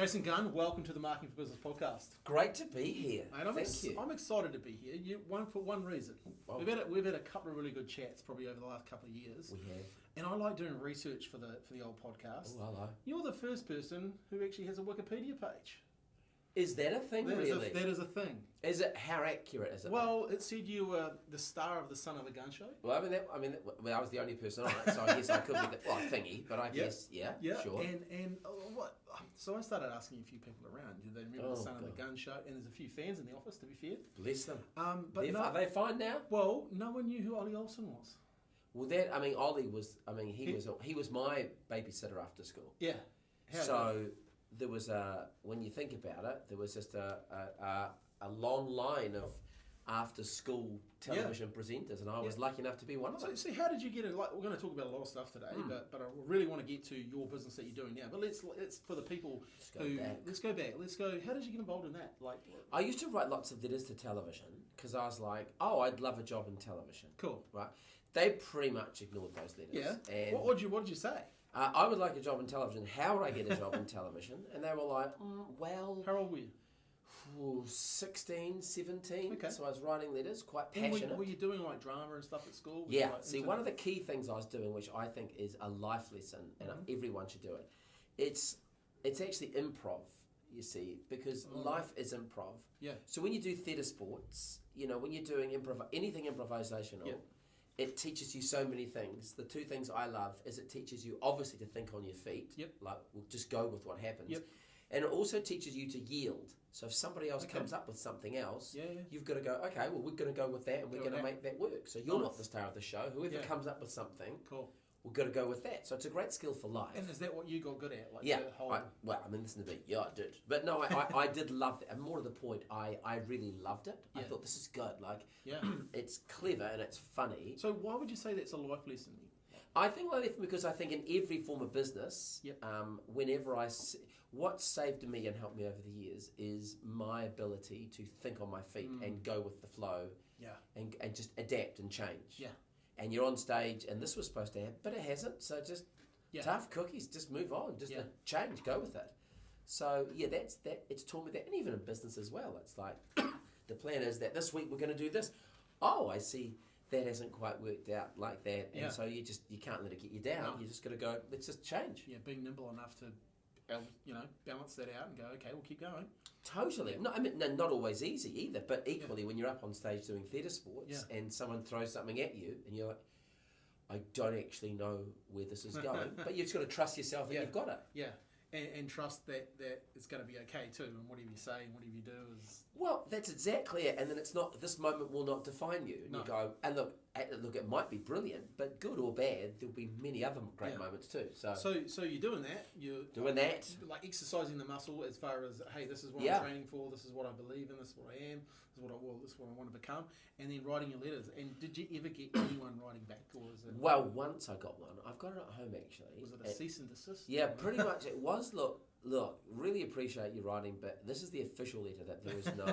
Jason Gunn, welcome to the Marketing for Business podcast. Great to be here. And Thank you. I'm excited to be here. For one reason. Oh. We've had a couple of really good chats probably over the last couple of years. We have. And I like doing research for the old podcast. Oh, hello. You're the first person who actually has a Wikipedia page. Is that a thing, really? That is a thing. Is it? How accurate is it? Well, it said you were the star of the Son of the Gun show. Well, I was the only person on it, so I guess I could be thingy, but I guess, yeah, sure. And what? So I started asking a few people around. Do they remember the Son of the Gun show? And there's a few fans in the office, to be fair. Bless them. But are they fine now? Well, no one knew who Ollie Olsen was. Well, Ollie was. He was my babysitter after school. Yeah. There was when you think about it, there was just a long line of after-school television presenters, and I was lucky enough to be one of them. So how did you get it? Like, we're going to talk about a lot of stuff today, but I really want to get to your business that you're doing now. But let's for the people let's go back. How did you get involved in that? Like, I used to write lots of letters to television because I was like, oh, I'd love a job in television. Cool, right? They pretty much ignored those letters. Yeah. And what did you say? I would like a job in television. How would I get a job in television? And they were like, well... How old were you? 16, 17. Okay. So I was writing letters, quite passionate. Were you doing like drama and stuff at school? Yeah. See, one of the key things I was doing, which I think is a life lesson, and everyone should do it, it's actually improv, you see, because life is improv. Yeah. So when you do theatre sports, when you're doing anything improvisational, it teaches you so many things. The two things I love is it teaches you obviously to think on your feet. Yep. Like, we'll just go with what happens. Yep. And it also teaches you to yield. So if somebody else comes up with something else, you've got to go, okay, well, we're going to go with that and we're going to make that work. So you're not the star of the show. Whoever comes up with something, we're going to go with that. So it's a great skill for life. And is that what you got good at? Like listen to me. Yeah, I did. But no, I did love it. And more to the point, I really loved it. Yeah. I thought, this is good. It's clever and it's funny. So why would you say that's a life lesson? I think because I think in every form of business, whenever what saved me and helped me over the years is my ability to think on my feet and go with the flow and just adapt and change. Yeah. And you're on stage, and this was supposed to happen, but it hasn't. So just tough cookies, just move on, just change, go with it. So that's that. It's taught me that, and even in business as well. It's like the plan is that this week we're going to do this. Oh, I see that hasn't quite worked out like that, and so you can't let it get you down. No. You just got to go. Let's just change. Yeah, being nimble enough to balance that out and go. Okay, we'll keep going. Totally. Yeah. No, I mean, not always easy either, but equally when you're up on stage doing theatre sports and someone throws something at you and you're like, I don't actually know where this is going, but you've just got to trust yourself that you've got it. Yeah, and trust that it's going to be okay too, and whatever you say and whatever you do is... Well, that's exactly it, and then it's not, this moment will not define you. And you go, and look, it might be brilliant, but good or bad, there'll be many other great moments too. So you're doing that. You're doing that. Like exercising the muscle as far as, hey, this is what I'm training for, this is what I believe in, this is what I am, this is what I want to become, and then writing your letters. And did you ever get anyone writing back? Or is it... Well, once I got one. I've got it at home actually. Was it a cease and desist? Yeah, pretty much it was. Look, really appreciate your writing, but this is the official letter that there is no...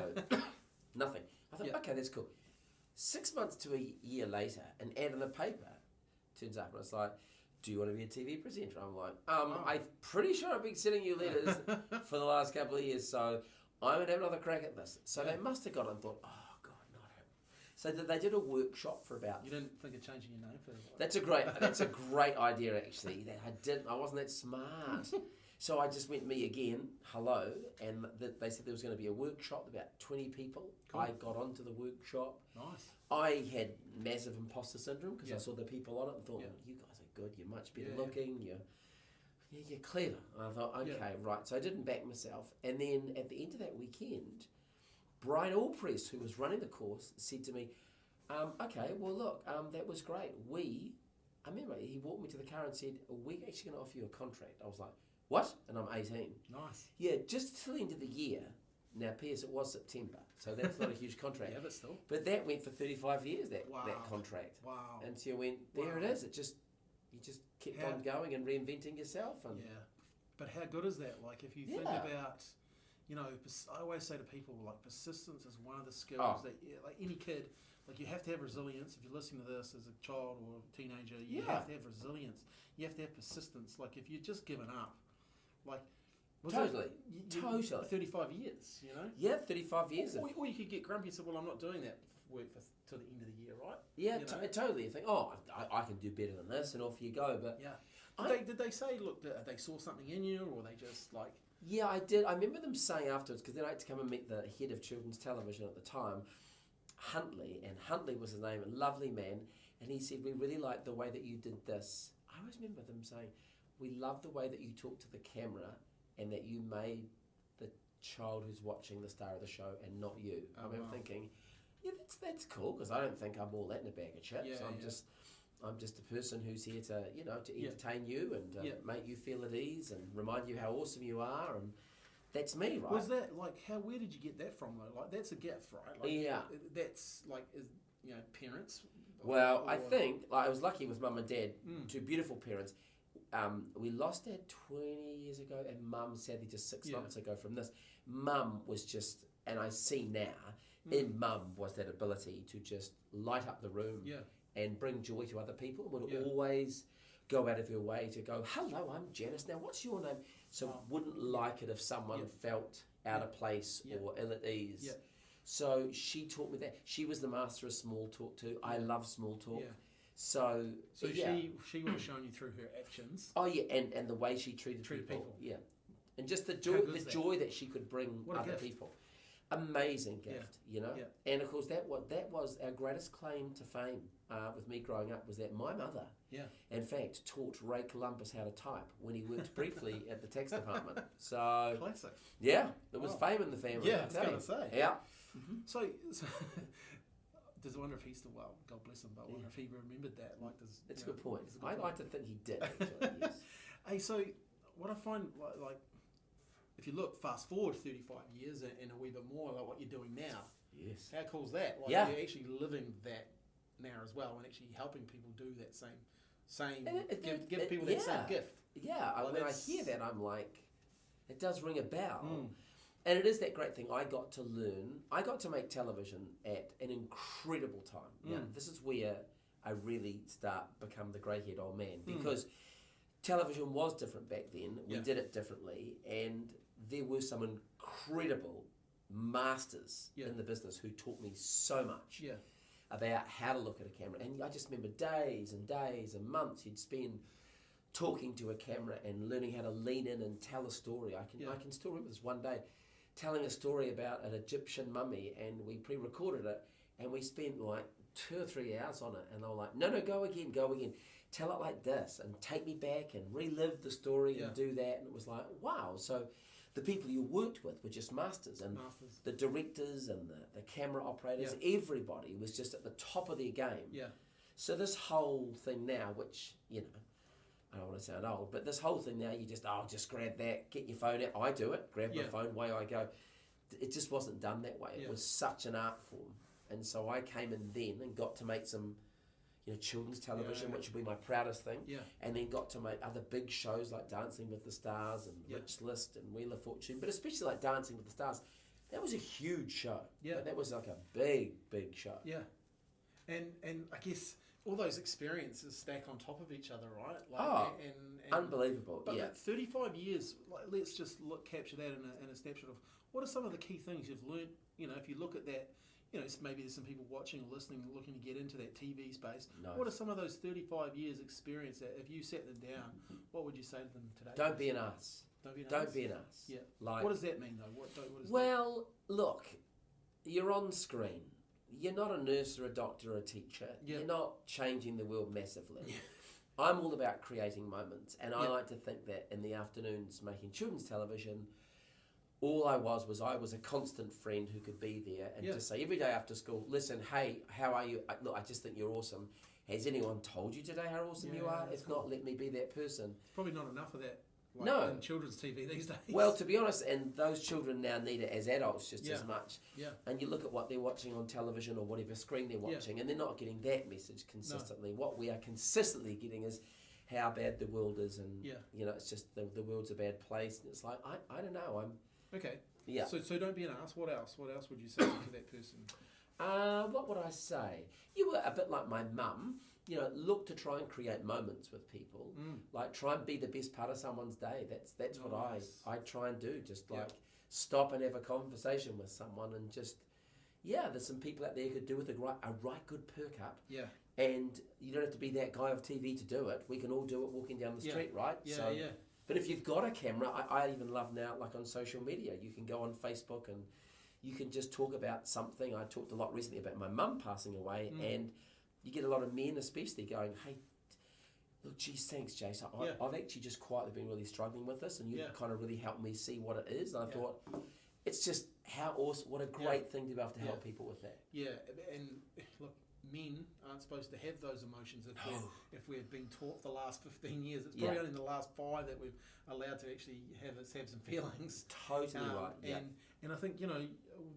nothing. I thought, okay, that's cool. 6 months to a year later, an ad in the paper turns up and it's like, do you want to be a TV presenter? I'm like, I'm pretty sure I've been sending you letters for the last couple of years, so I'm going to have another crack at this. So they must have got it and thought, oh, God, not him. So they did a workshop for about... You didn't think of changing your name for that? That's a great idea, actually. I wasn't that smart. So I just went me again, hello, and they said there was going to be a workshop, about 20 people. Cool. I got onto the workshop. Nice. I had massive imposter syndrome because I saw the people on it and thought, well, you guys are good, you're much better looking, you're clever. And I thought, okay, right. So I didn't back myself. And then at the end of that weekend, Brian Allpress, who was running the course, said to me, okay, well, look, that was great. I remember he walked me to the car and said, we're actually going to offer you a contract. I was like, what? And I'm 18. Nice. Yeah, just till the end of the year. Now, P.S. it was September, so that's not a huge contract. Yeah, but still. But that went for 35 years, that contract. Wow. And so you went, there it is. You just kept on going and reinventing yourself. And But how good is that? Like, if you think about, I always say to people, like, persistence is one of the skills that, like any kid, like you have to have resilience. If you're listening to this as a child or a teenager, you have to have resilience. You have to have persistence. Like, if you're just giving up, like, Totally. 35 years, you know? Yeah, 35 years. Or you could get grumpy and say, well, I'm not doing that work till the end of the year, right? Yeah, totally. You think, I can do better than this, and off you go. But yeah. Did they say, look, they saw something in you, or they just like... Yeah, I did. I remember them saying afterwards, because then I had to come and meet the head of children's television at the time, Huntley, and Huntley was his name, a lovely man, and he said, we really like the way that you did this. I always remember them saying, we love the way that you talk to the camera and that you made the child who's watching the star of the show and not you. I remember thinking, yeah, that's cool, because I don't think I'm all that in a bag of chips. I'm just a person who's here to, to entertain you and make you feel at ease and remind you how awesome you are, and that's me, right? Was that like, where did you get that from though? Like, that's a gift, right? Like, that's like, parents. Well, I think I was lucky with mum and dad, two beautiful parents. We lost Dad 20 years ago, and Mum sadly just 6 months ago from this. Mum was just, and I see now, in Mum was that ability to just light up the room and bring joy to other people. Would always go out of her way to go, hello, I'm Janice. Now, what's your name? So wouldn't like it if someone felt out of place or ill at ease. Yeah. So she taught me that. She was the master of small talk too. I love small talk. Yeah. So she would have shown you through her actions. Oh yeah, and the way she treated people. Yeah, and just the joy that she could bring other people. Amazing gift, Yeah. And of course that was our greatest claim to fame with me growing up, was that my mother, in fact, taught Ray Columbus how to type when he worked briefly at the tax department. So classic. Yeah, there was fame in the family. Yeah, I was going to say. Yeah. Mm-hmm. So does I wonder if he still, well, God bless him, but I wonder if he remembered that. Like, that's a good point. I'd like to think he did, actually, yes. Hey, so what I find, like, if you look fast forward 35 years and a wee bit more, like what you're doing now, yes, how cool is that? Like, you're actually living that now as well, and actually helping people do that same give people that same gift. Yeah, when I hear that, I'm like, it does ring a bell. And it is that great thing. I got to make television at an incredible time. Now, this is where I really become the grey-haired old man, because television was different back then. We did it differently, and there were some incredible masters in the business who taught me so much about how to look at a camera. And I just remember days and days and months you'd spend talking to a camera and learning how to lean in and tell a story. I can still remember this one day, telling a story about an Egyptian mummy, and we pre-recorded it, and we spent like 2 or 3 hours on it, and they were like, no, go again, tell it like this, and take me back and relive the story and do that. And it was like, wow. So the people you worked with were just masters, and the directors and the camera operators, everybody was just at the top of their game. Yeah. So this whole thing now, which, I don't want to sound old, but this whole thing now, you just grab that, get your phone out. I do it, grab my phone, away I go. It just wasn't done that way. It was such an art form. And so I came in then and got to make some, children's television, which would be my proudest thing. Yeah. And then got to make other big shows like Dancing with the Stars and Rich List and Wheel of Fortune, but especially like Dancing with the Stars. That was a huge show. Yeah. That was like a big, big show. Yeah. And I guess all those experiences stack on top of each other, right? Like, and unbelievable. But 35 years, like, let's just capture that in a snapshot of what are some of the key things you've learned. If you look at that, maybe there's some people watching or listening looking to get into that TV space. Nice. What are some of those 35 years experience that if you sat them down, what would you say to them today? Don't be an ass. Don't be an ass. Yeah. Like, what does that mean though? What is look, you're on screen. You're not a nurse or a doctor or a teacher. Yep. You're not changing the world massively. Yeah. I'm all about creating moments, and I like to think that in the afternoons making children's television, all I was a constant friend who could be there and just say every day after school, listen, hey, how are you? Look, I just think you're awesome. Has anyone told you today how awesome you are? If not, let me be that person. Probably not enough of that. In children's TV these days. Well, to be honest, and those children now need it as adults just as much. Yeah. And you look at what they're watching on television or whatever screen they're watching, and they're not getting that message consistently. No. What we are consistently getting is how bad the world is, and it's just the world's a bad place. And it's like I don't know. Okay. Yeah. So don't be an ass. What else? What else would you say to that person? What would I say? You were a bit like my mum. Look to try and create moments with people. Like try and be the best part of someone's day. That's what I try and do. Just like stop and have a conversation with someone and just there's some people out there who could do with a right good perk up. Yeah. And you don't have to be that guy of TV to do it. We can all do it walking down the street, right? Yeah, yeah. But if you've got a camera, I even love now, like on social media, you can go on Facebook and you can just talk about something. I talked a lot recently about my mum passing away, and you get a lot of men especially going, hey, look, geez, thanks, Jason. I've actually just quietly been really struggling with this, and you've kind of really helped me see what it is. And I thought, it's just how awesome, what a great thing to be able to help people with that. Yeah, and look, men aren't supposed to have those emotions if we've been taught the last 15 years. It's probably only in the last 5 that we've allowed to actually have some feelings. Totally right. Yeah. And I think,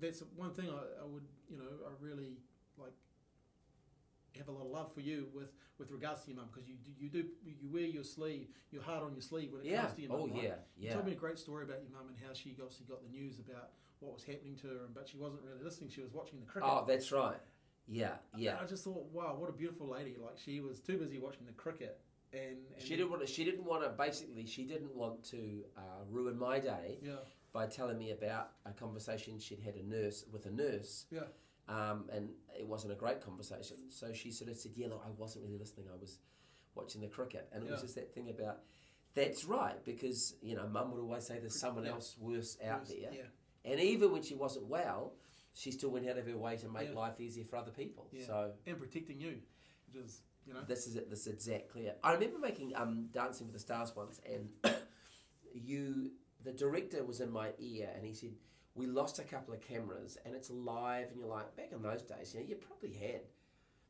that's one thing I would, I really like have a lot of love for you with regards to your mum, because you wear your heart on your sleeve when it comes to your mum. Right? You told me a great story about your mum and how she obviously got the news about what was happening to her, but she wasn't really listening. She was watching the cricket. Oh, that's right. Yeah. And I just thought, wow, what a beautiful lady! Like she was too busy watching the cricket, and she didn't want to ruin my day by telling me about a conversation she'd had with a nurse. Yeah. And it wasn't a great conversation. So she sort of said, look, I wasn't really listening. I was watching the cricket. And it was just that thing about, that's right, because, Mum would always say there's someone else worse out there. Yeah. And even when she wasn't well, she still went out of her way to make life easier for other people. Yeah. So and protecting you. Just, This is it. This is exactly it. I remember making Dancing with the Stars once, and the director was in my ear, and he said, we lost a couple of cameras, and it's live, and you're like, back in those days, you probably had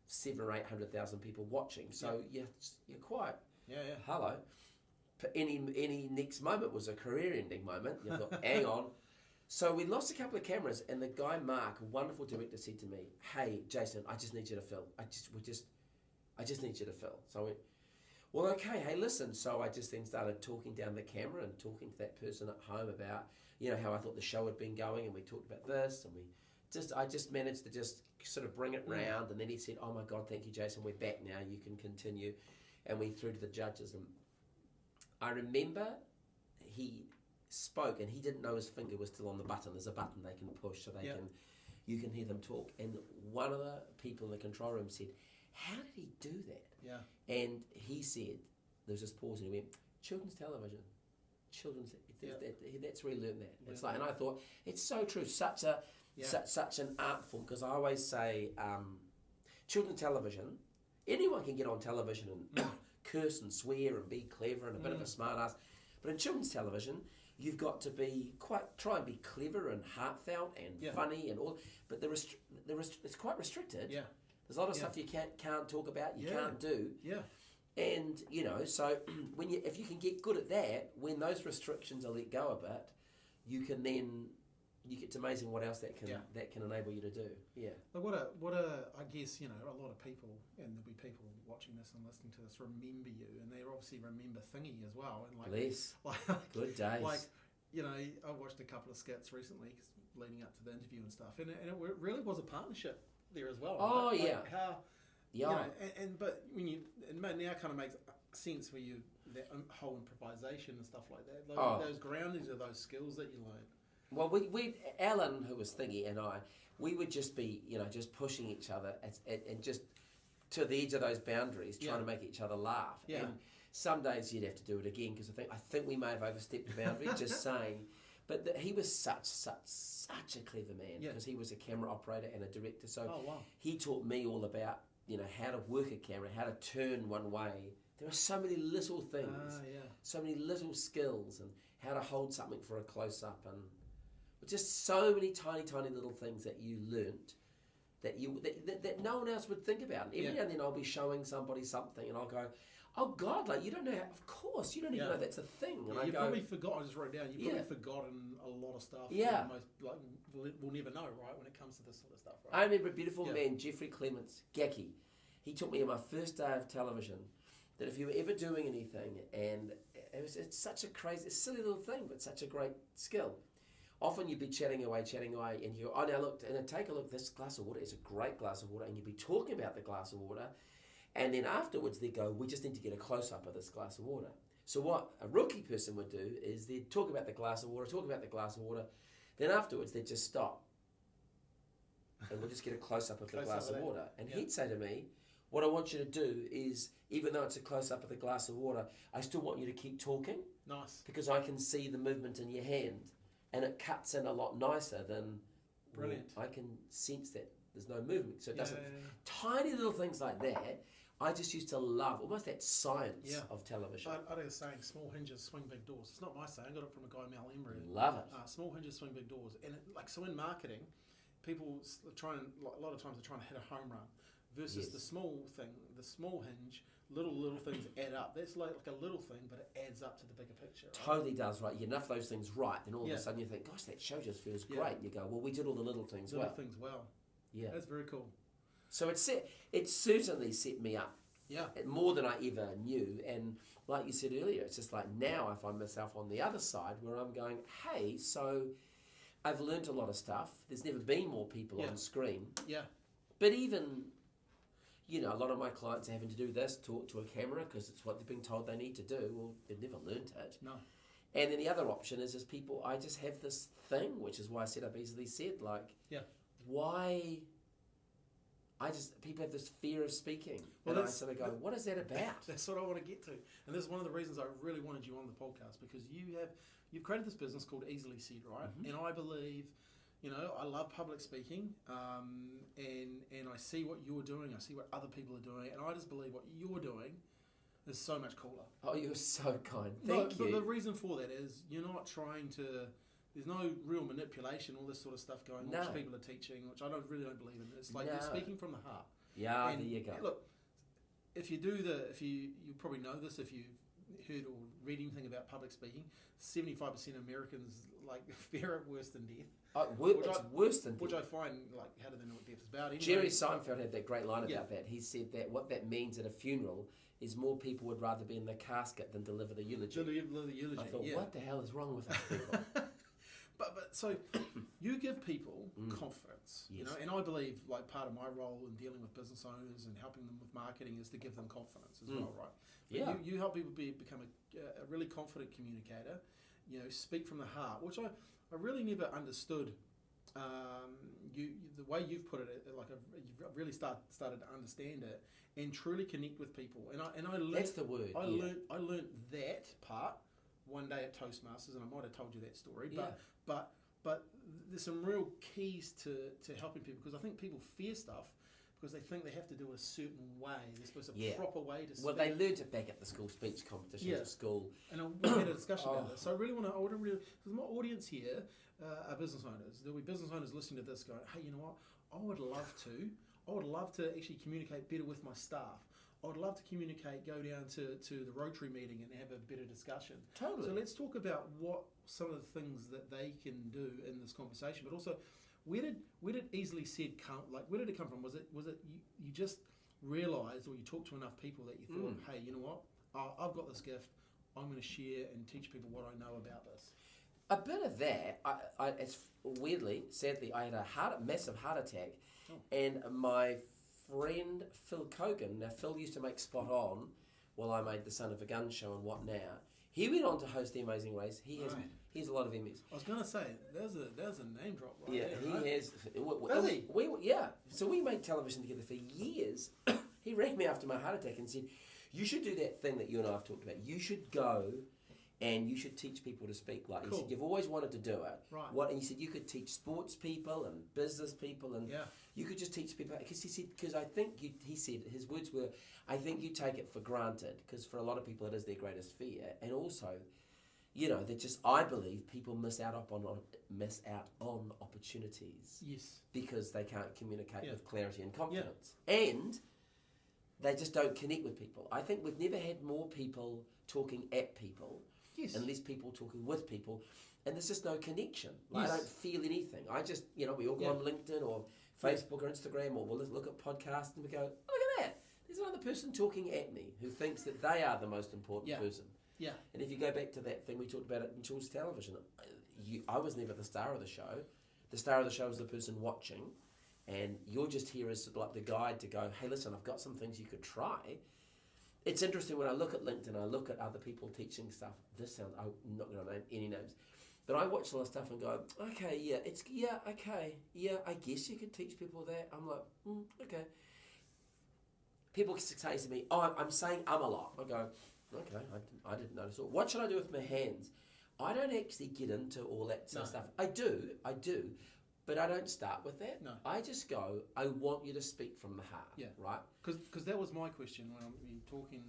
700,000 or 800,000 people watching, so you're quite hello. Any next moment was a career-ending moment. You thought, hang on. So we lost a couple of cameras, and the guy Mark, a wonderful director, said to me, "Hey, Jason, I just need you to fill. I just need you to fill." So I went, "Well, okay. Hey, listen." So I just then started talking down the camera and talking to that person at home about, how I thought the show had been going, and we talked about this, and I just managed to just sort of bring it round, and then he said, "Oh my God, thank you, Jason. We're back now. You can continue," and we threw to the judges, and I remember he spoke, and he didn't know his finger was still on the button. There's a button they can push so you can hear them talk. And one of the people in the control room said, "How did he do that?" Yeah. And he said, there was this pause, and he went, "Children's television. That's where he learned that." It's like, and I thought it's so true. Such an art form, because I always say, children's television. Anyone can get on television and curse and swear and be clever and a bit of a smart ass, but in children's television, you've got to try and be clever and heartfelt and funny and all. But it's quite restricted. Yeah. There's a lot of stuff you can't talk about. You can't do. Yeah. And so if you can get good at that, when those restrictions are let go a bit, it's amazing what else that can enable you to do. Yeah. But I guess a lot of people, and there'll be people watching this and listening to this, remember you, and they obviously remember Thingy as well. And Bless. Good days. I watched a couple of skits recently leading up to the interview and stuff, and it really was a partnership there as well. Oh right? yeah. How. But when it now kind of makes sense for you, that whole improvisation and stuff like that. Those groundings of those skills that you learn. Well, Alan, who was Thingy, and we would just be, just pushing each other and just to the edge of those boundaries, trying to make each other laugh. Yeah. And some days you'd have to do it again, because I think we may have overstepped the boundary. Just saying, but he was such a clever man, because he was a camera operator and a director. So he taught me all about how to work a camera, how to turn one way. There are so many little things, so many little skills, and how to hold something for a close up, and just so many tiny little things that you learnt that no one else would think about. And every now and then I'll be showing somebody something, and I'll go, "Oh God, you don't know how, of course, you don't even know that's a thing." And I probably forgot, I just wrote it down, you've probably forgotten a lot of stuff that we'll never know, right, when it comes to this sort of stuff, right? I remember a beautiful man, Jeffrey Clements, Gacky. He taught me on my first day of television that if you were ever doing anything, and it's such a crazy, silly little thing, but such a great skill. often you'd be chatting away, and you go, oh, now look, and take a look, this glass of water is a great glass of water, and you'd be talking about the glass of water, and then afterwards they go, we just need to get a close-up of this glass of water. So what a rookie person would do is they'd talk about the glass of water, then afterwards they'd just stop. And we'll just get a close-up of the glass of water. And he'd say to me, what I want you to do is, even though it's a close-up of the glass of water, I still want you to keep talking. Nice. Because I can see the movement in your hand. And it cuts in a lot nicer than... Brilliant. I can sense that there's no movement. So it doesn't... Tiny little things like that, I just used to love, almost that science of television. I do the saying, small hinges swing big doors. It's not my saying, I got it from a guy, Mel Emery. Love it. Small hinges swing big doors. And so in marketing, people a lot of times they're trying to hit a home run versus the small thing, the small hinge, little things add up. That's like a little thing, but it adds up to the bigger picture. Right? Totally does, right? You get enough of those things right, then all of a sudden you think, gosh, that show just feels great. And you go, well, we did all the little things well. Yeah. That's very cool. So it certainly set me up. Yeah. More than I ever knew. And like you said earlier, it's just like now I find myself on the other side where I'm going, hey, so I've learned a lot of stuff. There's never been more people on screen. Yeah. But even, a lot of my clients are having to do this, talk to a camera, because it's what they've been told they need to do. Well, they've never learned it. No. And then the other option is people, I just have this thing, which is why I said I've easily said, why... people have this fear of speaking. Well, and I sort of go, what is that about? That's what I want to get to. And this is one of the reasons I really wanted you on the podcast, because you've created this business called Easily Said, right? Mm-hmm. And I believe, I love public speaking, and I see what you're doing, I see what other people are doing, and I just believe what you're doing is so much cooler. Oh, you're so kind. Thank you. But the reason for that is you're not trying to... There's no real manipulation, all this sort of stuff going on, which people are teaching, which I really don't believe in. It's like you're speaking from the heart. Yeah, and there you go. Look, if you probably know this, if you've heard or read anything about public speaking, 75% of Americans fear it worse than death. It's worse than death. Which I find, how do they know what death is about? Anyway. Jerry Seinfeld had that great line about that. He said that what that means at a funeral is more people would rather be in the casket than deliver the eulogy. I thought, what the hell is wrong with us people? But so you give people confidence, and I believe part of my role in dealing with business owners and helping them with marketing is to give them confidence as well, right? But you help people become a really confident communicator, speak from the heart, which I really never understood. The way you've put it, you've really started to understand it and truly connect with people. And I learned, that's the word. I learned that part one day at Toastmasters, and I might have told you that story, but there's some real keys to helping people, because I think people fear stuff because they think they have to do it a certain way. They're supposed to proper way to speak. Well, they learned it back at the school speech competitions at school. And we had a discussion about this. So I really want to, because my audience here are business owners. There'll be business owners listening to this going, hey, you know what? I would love to actually communicate better with my staff. I would love to communicate, go down to the Rotary meeting and have a better discussion. Totally. So let's talk about what some of the things that they can do in this conversation, but also where did Easily Said come? Where did it come from? Was it you just realised, or you talked to enough people that you thought, hey, you know what? I've got this gift. I'm going to share and teach people what I know about this. A bit of that. It's sadly, I had a massive heart attack, and my friend Phil Kogan. Now, Phil used to make Spot On while I made the Son of a Gun show and What Now. He went on to host The Amazing Race. He has a lot of Emmys. I was going to say, there's a name drop right there. Yeah, he has. Does he? So we made television together for years. He rang me after my heart attack and said, you should do that thing that you and I have talked about. You should go and you should teach people to speak. He said, you've always wanted to do it. Right. And he said, you could teach sports people and business people, and you could just teach people. Because I think, he said, his words were, I think you take it for granted, because for a lot of people it is their greatest fear. And also, I believe people miss out on opportunities. Yes. Because they can't communicate with clarity and confidence. And they just don't connect with people. I think we've never had more people talking at people. Yes. And less people talking with people, and there's just no connection. I don't feel anything. I just, we all go on LinkedIn or Facebook or Instagram, or we'll look at podcasts and we go, look at that. There's another person talking at me who thinks that they are the most important person. Yeah. And if you go back to that thing we talked about in children's television, I was never the star of the show. The star of the show is the person watching, and you're just here as like the guide to go, hey, listen, I've got some things you could try. It's interesting when I look at LinkedIn, I look at other people teaching stuff. I'm not going to name any names, but I watch a lot of stuff and go, okay, I guess you could teach people that. I'm like, okay. People say to me, I'm saying a lot. I go, okay, I didn't notice it. What should I do with my hands? I don't actually get into all that sort of stuff. I do, but I don't start with that. No. I just go, I want you to speak from the heart, right? Because that was my question when I'm talking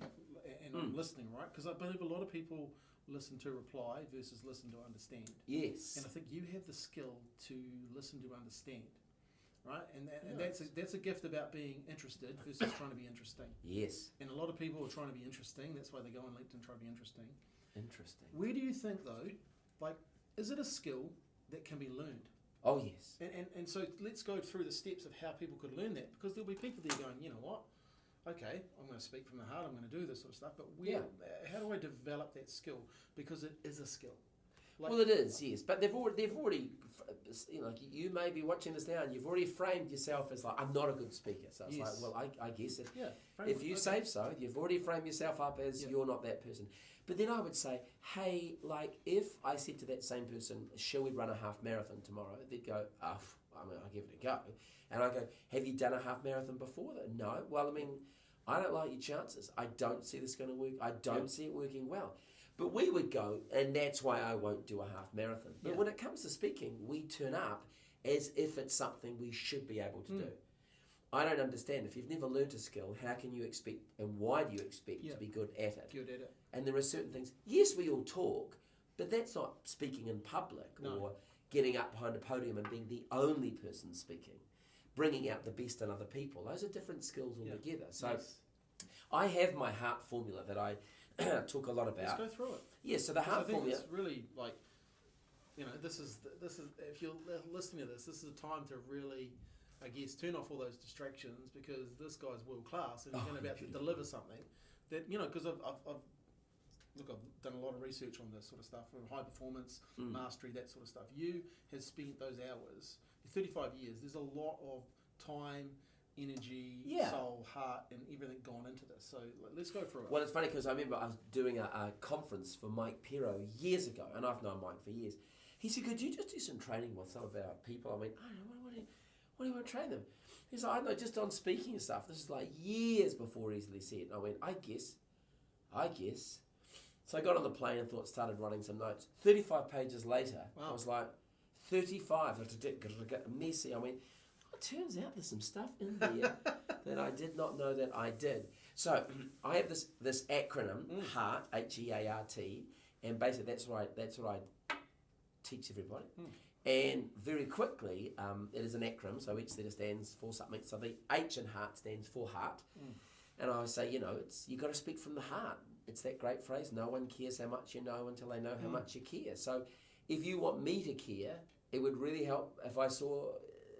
and I'm listening, right? Because I believe a lot of people listen to reply versus listen to understand. Yes. And I think you have the skill to listen to understand, right? And that's a gift about being interested versus trying to be interesting. Yes. And a lot of people are trying to be interesting. That's why they go on LinkedIn and try to be interesting. Interesting. Where do you think, though, like, is it a skill that can be learned? Oh, yes. And so let's go through the steps of how people could learn that, because there'll be people there going, you know what, okay, I'm going to speak from the heart, I'm going to do this sort of stuff, but how do I develop that skill? Because it is a skill. Like, well, it is, yes, but they've already, you know, you may be watching this now and you've already framed yourself as like, I'm not a good speaker. So it's like, well, I guess if you say so, you've already framed yourself up as you're not that person. But then I would say, hey, like, if I said to that same person, shall we run a half marathon tomorrow? They'd go, I'll give it a go. And I go, have you done a half marathon before? No. Well, I mean, I don't like your chances. I don't see this going to work. I don't see it working well. But we would go, and that's why I won't do a half marathon. But when it comes to speaking, we turn up as if it's something we should be able to do. I don't understand. If you've never learnt a skill, how can you expect, and why do you expect to be good at it? Good at it. And there are certain things, yes, we all talk, but that's not speaking in public or getting up behind a podium and being the only person speaking, bringing out the best in other people. Those are different skills altogether. So I have my heart formula that I talk a lot about. Let's go through it. Yeah, so the heart formula. It's really like, you know, this is if you're listening to this is a time to really, I guess, turn off all those distractions, because this guy's world class and he's going to deliver something that, you know, because I've done a lot of research on this sort of stuff, from high performance, mastery, that sort of stuff. You have spent those hours, 35 years, there's a lot of time, energy, soul, heart, and everything gone into this. So let's go through it. Well, it's funny because I remember I was doing a conference for Mike Pero years ago, and I've known Mike for years. He said, could you just do some training with some of our people? I went, I don't know, what do you want to train them? He's like, I don't know, just on speaking and stuff. This is like years before Easily Said. I went, I guess. So I got on the plane and started writing some notes. 35 pages later, I was like, 35, messy. I went, it turns out there's some stuff in there that I did not know that I did. So I have this acronym, HEART, H-E-A-R-T, and basically that's what I teach everybody. And very quickly, it is an acronym, so each letter stands for something. So the H in heart stands for heart. And I always say, you know, you got to speak from the heart. It's that great phrase, no one cares how much you know until they know how much you care. So if you want me to care, it would really help if I saw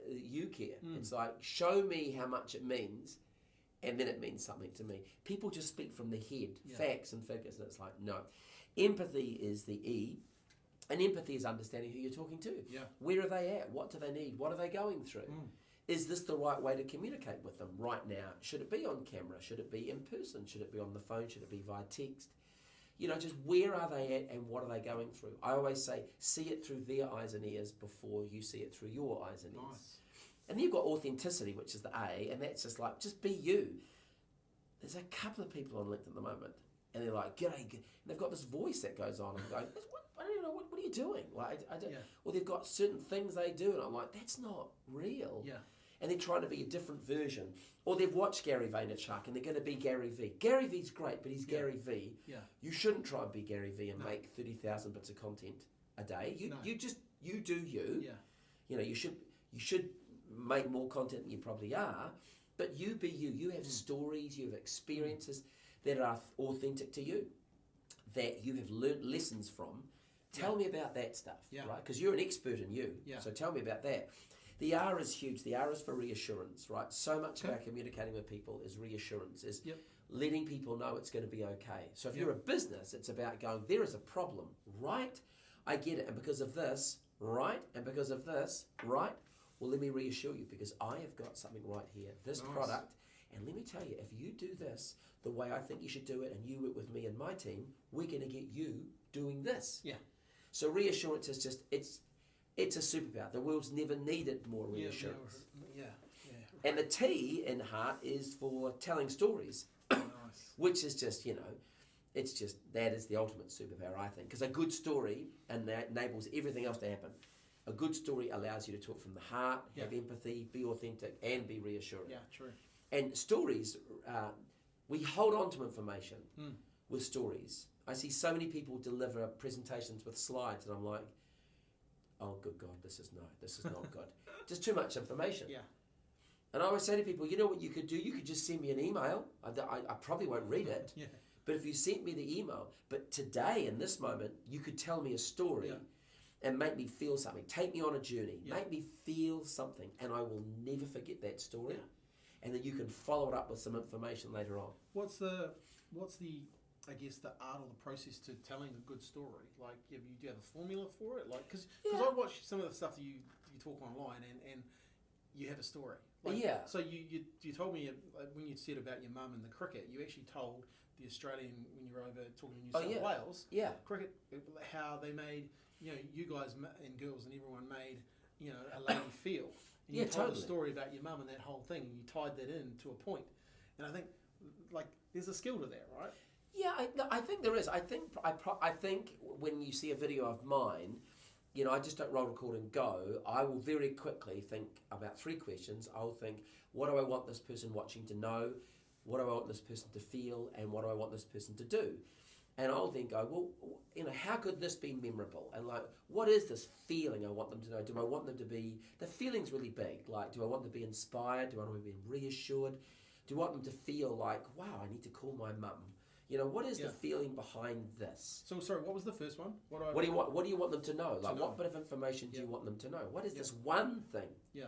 you care. It's like, show me how much it means, and then it means something to me. People just speak from the head, facts and figures, and it's like, no. Empathy is the E. And empathy is understanding who you're talking to. Where are they at? What do they need? What are they going through? Is this the right way to communicate with them right now? Should it be on camera? Should it be in person? Should it be on the phone? Should it be via text? You know, just where are they at and what are they going through? I always say, see it through their eyes and ears before you see it through your eyes and ears. And then you've got authenticity, which is the A, and that's just like, just be you. There's a couple of people on LinkedIn at the moment, and they're like, g'day, and they've got this voice that goes on, and I'm going, I don't even know, what are you doing? Like, I don't, or they've got certain things they do, and I'm like, that's not real. And they're trying to be a different version. Or they've watched Gary Vaynerchuk, and they're going to be Gary V. Gary V's great, but he's Gary V. You shouldn't try and be Gary V and make 30,000 bits of content a day. You do you. You know, you should make more content than you probably are, but you be you. You have stories, you have experiences that are authentic to you, that you have learnt lessons from. Tell me about that stuff, right? Because you're an expert in you, so tell me about that. The R is huge. The R is for reassurance, right? So much about communicating with people is reassurance, is letting people know it's going to be okay. So if you're a business, it's about going, there is a problem, right? I get it. And because of this, right? And because of this, right? Well, let me reassure you, because I have got something right here, this product. And let me tell you, if you do this the way I think you should do it, and you work with me and my team, we're going to get you doing this. Yeah. So reassurance is just, it's a superpower. The world's never needed more reassurance. Yeah. And the T in heart is for telling stories, which is just, it's just, that is the ultimate superpower, I think. Because a good story enables everything else to happen. A good story allows you to talk from the heart, have empathy, be authentic, and be reassuring. Yeah, true. And stories, we hold on to information with stories. I see so many people deliver presentations with slides, and I'm like, oh, good God, this is not good. Just too much information. Yeah. And I always say to people, you know what you could do? You could just send me an email. I probably won't read it. Yeah. But if you sent me the email, but today, in this moment, you could tell me a story and make me feel something. Take me on a journey. Yeah. Make me feel something, and I will never forget that story. Yeah. And then you can follow it up with some information later on. What's the I guess the art or the process to telling a good story? Like, do you have a formula for it? Like, because I watch some of the stuff that you talk online, and you have a story. Like, so you told me when you said about your mum and the cricket, you actually told the Australian, when you were over talking to New South Wales, cricket, how they made, you guys and girls and everyone made, a lady feel. And you told a story about your mum and that whole thing, and you tied that in to a point. And I think, like, there's a skill to that, right? Yeah, I think there is. I think when you see a video of mine, I just don't roll record and go. I will very quickly think about 3 questions. I'll think, what do I want this person watching to know? What do I want this person to feel? And what do I want this person to do? And I'll then go, well, how could this be memorable? And like, what is this feeling I want them to know? Do I want them to be, the feeling's really big. Like, do I want them to be inspired? Do I want them to be reassured? Do I want them to feel like, wow, I need to call my mum? What is the feeling behind this? So, sorry, what was the first one? What do you want them to know? Like, what bit of information do you want them to know? What is this one thing? Yeah.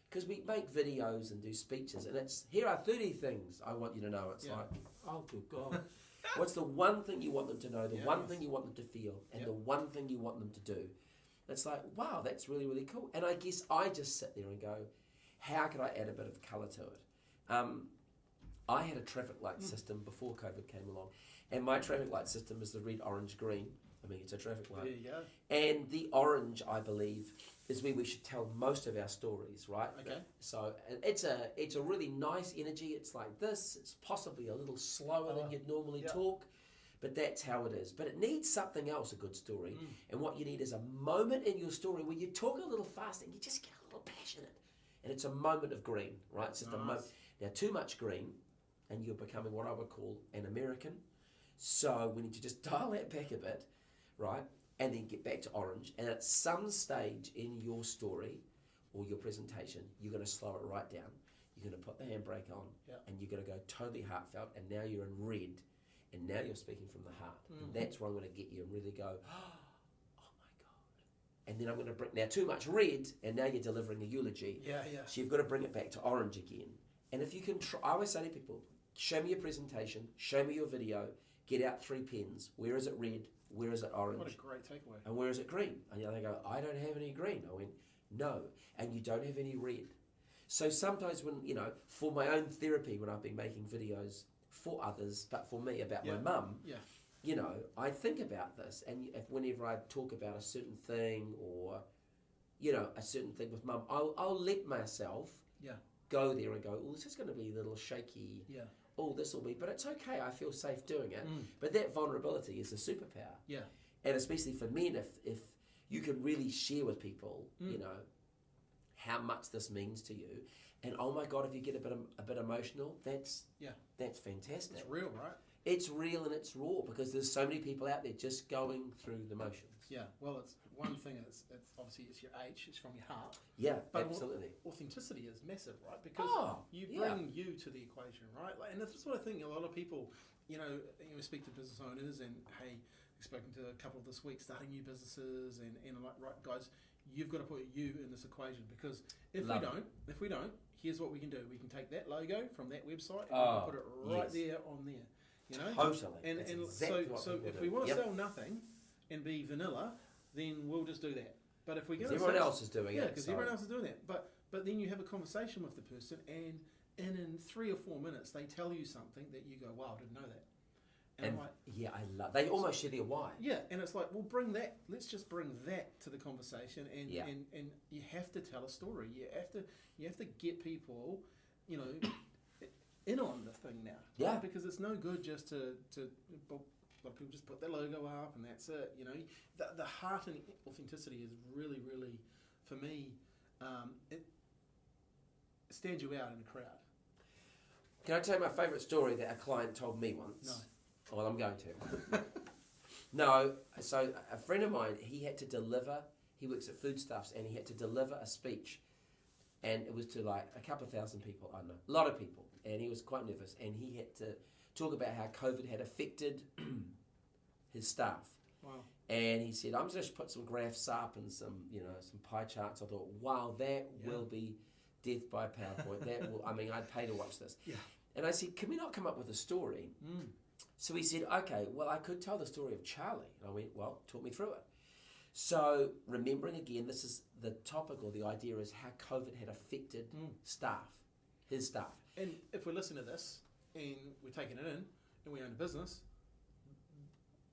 Because we make videos and do speeches, and here are 30 things I want you to know. It's like, oh, good God. What's the one thing you want them to know, the one thing you want them to feel, and the one thing you want them to do? It's like, wow, that's really, really cool. And I guess I just sit there and go, how could I add a bit of colour to it? I had a traffic light system before COVID came along, and my traffic light system is the red, orange, green. I mean, it's a traffic light. There you go. And the orange, I believe, is where we should tell most of our stories, right? Okay. So it's a really nice energy. It's like this. It's possibly a little slower than you'd normally talk, but that's how it is. But it needs something else, a good story. And what you need is a moment in your story where you talk a little fast and you just get a little passionate. And it's a moment of green, right? It's just a moment. Now, too much green, and you're becoming what I would call an American. So we need to just dial that back a bit, right? And then get back to orange. And at some stage in your story or your presentation, you're going to slow it right down. You're going to put the handbrake on, and you're going to go totally heartfelt. And now you're in red, and now you're speaking from the heart. And that's where I'm going to get you and really go, oh my God. And then I'm going to bring, now too much red, and now you're delivering a eulogy. So you've got to bring it back to orange again. And if you can try, I always say to people, show me your presentation, show me your video, get out 3 pens. Where is it red? Where is it orange? What a great takeaway. And where is it green? And they go, I don't have any green. I went, no. And you don't have any red. So sometimes when, for my own therapy, when I've been making videos for others, but for me about my mum, I think about this. And whenever I talk about a certain thing or, a certain thing with mum, I'll let myself go there and go, oh, this is going to be a little shaky. Oh, this will be, but it's okay. I feel safe doing it. But that vulnerability is a superpower. And especially for men, if you can really share with people, how much this means to you, and oh my God, if you get a bit emotional, that's fantastic. It's real, right? It's real and it's raw because there's so many people out there just going through the motions. Yeah, well, it's one thing. It's obviously it's your H. It's from your heart. Yeah, but absolutely. Authenticity is massive, right? Because you bring you to the equation, right? And that's what I think. A lot of people, you speak to business owners, and hey, we've spoken to a couple this week starting new businesses, and I'm like, right, guys, you've got to put you in this equation because if we don't, here's what we can do. We can take that logo from that website and we can put it right there on there. Totally. And exactly so if we want to sell nothing and be vanilla, then we'll just do that. But if we're going to... Everyone else is doing it. Yeah, because everyone else is doing that. But then you have a conversation with the person, and in 3 or 4 minutes, they tell you something that you go, wow, I didn't know that. And I'm like, yeah, I love. They almost share their why. Yeah, and it's like, well, bring that. Let's just bring that to the conversation, and you have to tell a story. You have to get people, you know, in on the thing now. Yeah, right? Because it's no good just to people just put their logo up and that's it. You know, the heart and authenticity is really, really, for me, it stands you out in a crowd. Can I tell you my favourite story that a client told me once? No. Well, I'm going to. No, so a friend of mine, he had to deliver, he works at Foodstuffs, and he had to deliver a speech. And it was to like a couple of thousand people, I don't know, a lot of people. And he was quite nervous. And he had to talk about how COVID had affected his staff. Wow. And he said, I'm just put some graphs up and some pie charts. I thought, wow, that will be death by PowerPoint. That will, I mean, I'd pay to watch this. Yeah. And I said, can we not come up with a story? Mm. So he said, okay, well, I could tell the story of Charlie. And I went, well, talk me through it. So remembering again, this is the topic or the idea is how COVID had affected staff, his staff. And if we're listening to this and we're taking it in and we own a business,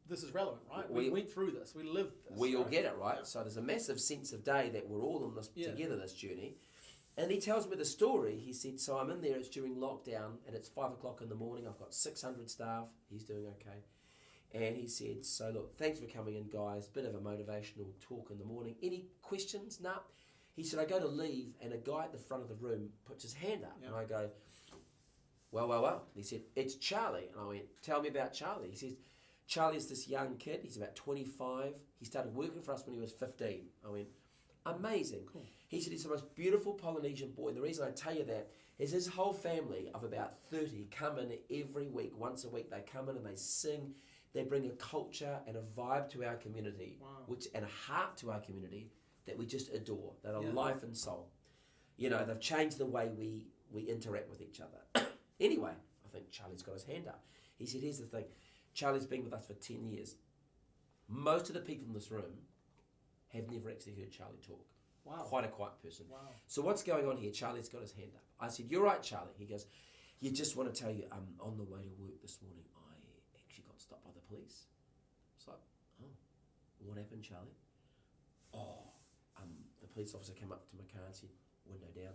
this is relevant, right? We went through this. We lived this. We all get it, right? Yeah. So there's a massive sense of day that we're all on this together, this journey. And he tells me the story. He said, so I'm in there, it's during lockdown, and it's 5 o'clock in the morning. I've got 600 staff. He's doing okay. And he said, so look, thanks for coming in, guys. Bit of a motivational talk in the morning. Any questions? No. He said, I go to leave, and a guy at the front of the room puts his hand up. Yeah. And I go, well. And he said, it's Charlie. And I went, tell me about Charlie. He says, Charlie's this young kid. He's about 25. He started working for us when he was 15. I went, amazing. Cool. He said he's the most beautiful Polynesian boy. And the reason I tell you that is his whole family of about 30 come in every week, once a week. They come in and they sing. They bring a culture and a vibe to our community, and a heart to our community that we just adore. That are life and soul. You know, they've changed the way we interact with each other. Anyway, I think Charlie's got his hand up. He said, here's the thing. Charlie's been with us for 10 years. Most of the people in this room have never actually heard Charlie talk. Wow. Quite a quiet person. Wow. So what's going on here? Charlie's got his hand up. I said, you're right, Charlie. He goes, you just want to tell you, on the way to work this morning, I actually got stopped by the police. It's like, oh, what happened, Charlie? Oh, the police officer came up to my car and said, window down.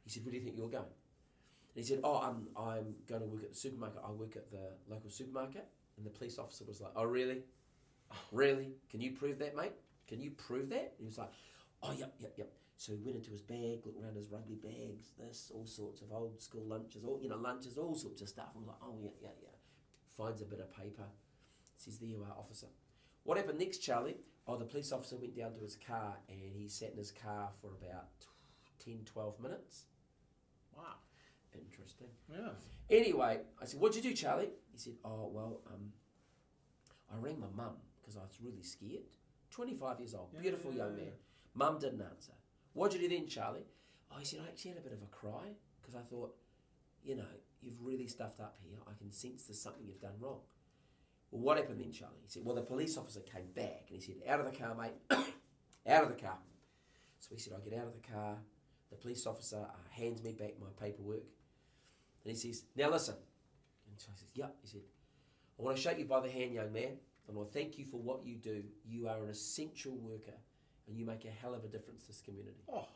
He said, where do you think you're going? And he said, oh, I'm going to work at the supermarket. I work at the local supermarket. And the police officer was like, oh, really? Really? Can you prove that, mate? Can you prove that? And he was like, oh, yep. So he went into his bag, looked around his rugby bags, all sorts of old school lunches, all sorts of stuff. I'm like, oh, yeah. Finds a bit of paper. Says, there you are, officer. What happened next, Charlie? Oh, the police officer went down to his car and he sat in his car for about 10, 12 minutes. Wow. Interesting. Yeah. Anyway, I said, what'd you do, Charlie? He said, oh, well, I rang my mum because I was really scared. 25 years old, beautiful young man. Mum didn't answer. What'd you do then, Charlie? Oh, he said, I actually had a bit of a cry because I thought, you've really stuffed up here. I can sense there's something you've done wrong. Well, what happened then, Charlie? He said, well, the police officer came back and he said, out of the car, mate. Out of the car. So he said, I get out of the car. The police officer hands me back my paperwork. And he says, now listen. And Charlie says, yep. He said, I want to shake you by the hand, young man. And I want to thank you for what you do. You are an essential worker. And you make a hell of a difference to this community. Oh.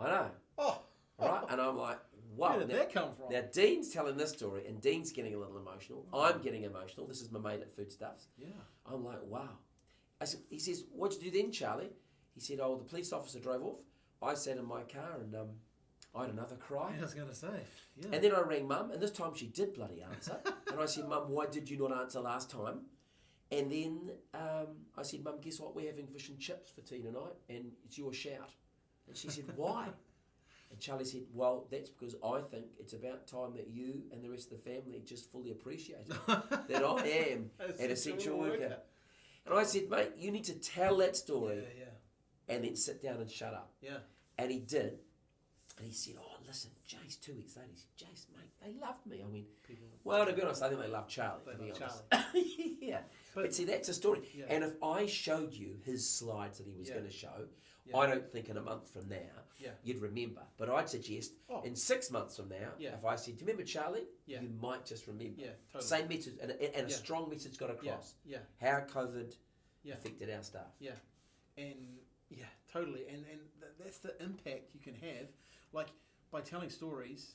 I know. Oh. Right? And I'm like, wow. Where did that come from? Now, Dean's telling this story, and Dean's getting a little emotional. I'm getting emotional. This is my mate at Foodstuffs. Yeah. I'm like, wow. He says, what'd you do then, Charlie? He said, oh, the police officer drove off. I sat in my car, and I had another cry. Yeah, I was going to say. Yeah. And then I rang Mum, and this time she did bloody answer. And I said, Mum, why did you not answer last time? And then I said, Mum, guess what? We're having fish and chips for tea tonight, and it's your shout. And she said, why? And Charlie said, well, that's because I think it's about time that you and the rest of the family just fully appreciate that I am an essential worker. And I said, mate, you need to tell that story and then sit down and shut up. Yeah. And he did. And he said, "Oh, listen, Jace." 2 weeks later, he said, "Jace, mate, they loved me." I went, People, "Well, to be honest, I think they love Charlie." they to be love honest, Charlie. yeah. But see, that's a story. Yeah. And if I showed you his slides that he was going to show, Yeah. I don't think in a month from now Yeah. you'd remember. But I'd suggest in 6 months from now, if I said, "Do you remember Charlie?" Yeah. You might just remember. Yeah, totally. Same message and a strong message got across. Yeah. How COVID affected our staff. Yeah. And totally. And that's the impact you can have. Like by telling stories,